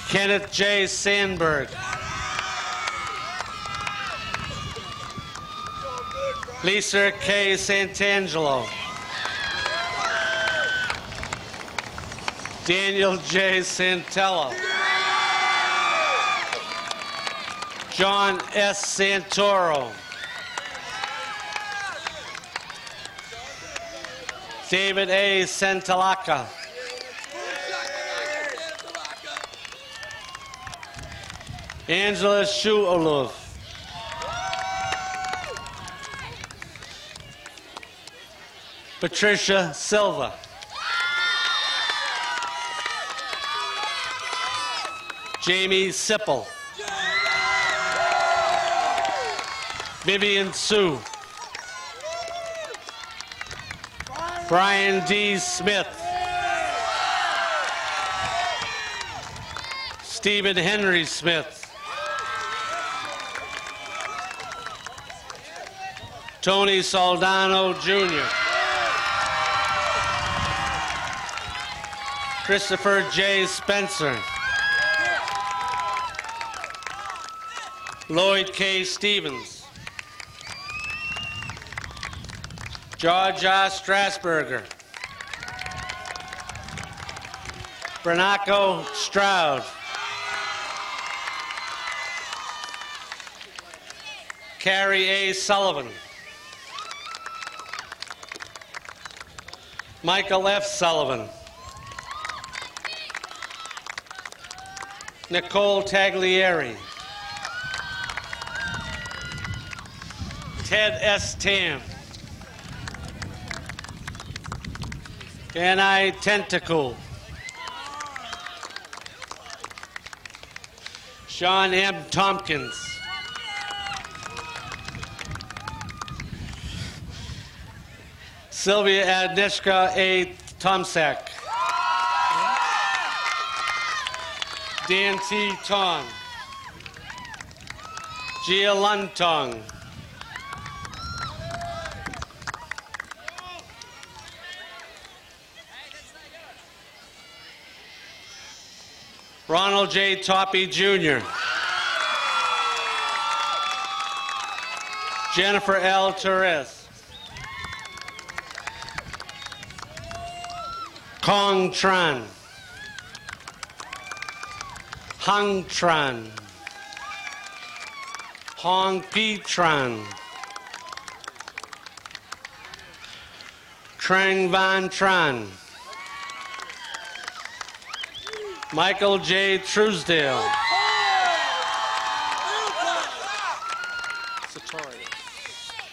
Kenneth J. Sandberg. Lisa K. Santangelo. Daniel J. Santella. John S. Santoro. David A. Santalaka. Angela Shuolov. Patricia Silva. Jamie Sipple. Vivian Sue. Brian D. Smith. Stephen Henry Smith. Tony Soldano Jr. Christopher J. Spencer. Lloyd K. Stevens. George R. Strasburger. Bernaco Stroud. Carrie A. Sullivan. Michael F. Sullivan. Nicole Taglieri. Ted S. Tam. Anai Tentacle. Sean M. Tompkins. Sylvia Agnieszka A. Tomsak. Dan T. Tong. Gia Luntong. Ronald J. Toppy Jr. Jennifer L. Torres. Kong Tran. Hung Tran. Hong Pi Tran. Trang Van Tran. Michael J. Truesdale.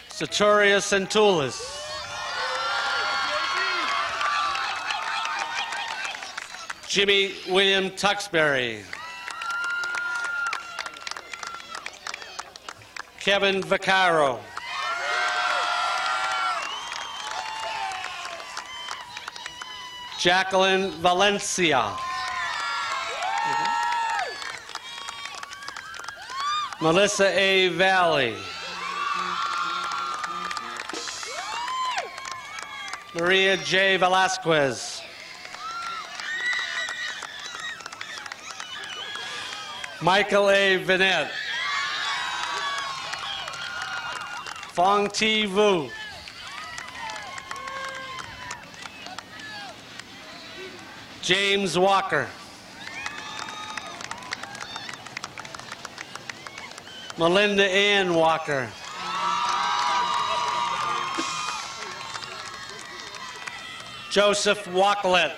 Satoria Santulis. Jimmy William Tuxbury. Kevin Vaccaro. Jacqueline Valencia. Melissa A. Valley. Maria J. Velasquez. Michael A. Vinette. Fong Ti Vu. James Walker. Melinda Ann Walker. Joseph Walklet.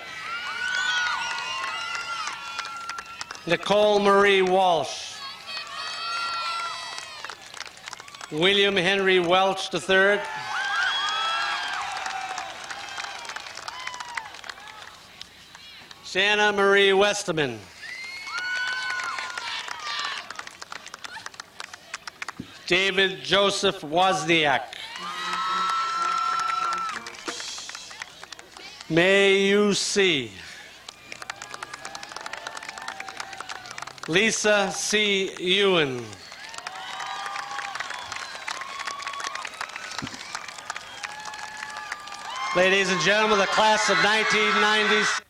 Nicole Marie Walsh. William Henry Welch III. Shanna Marie Westerman. David Joseph Wozniak. May you see. Lisa C. Ewan. Ladies and gentlemen, the class of 1996.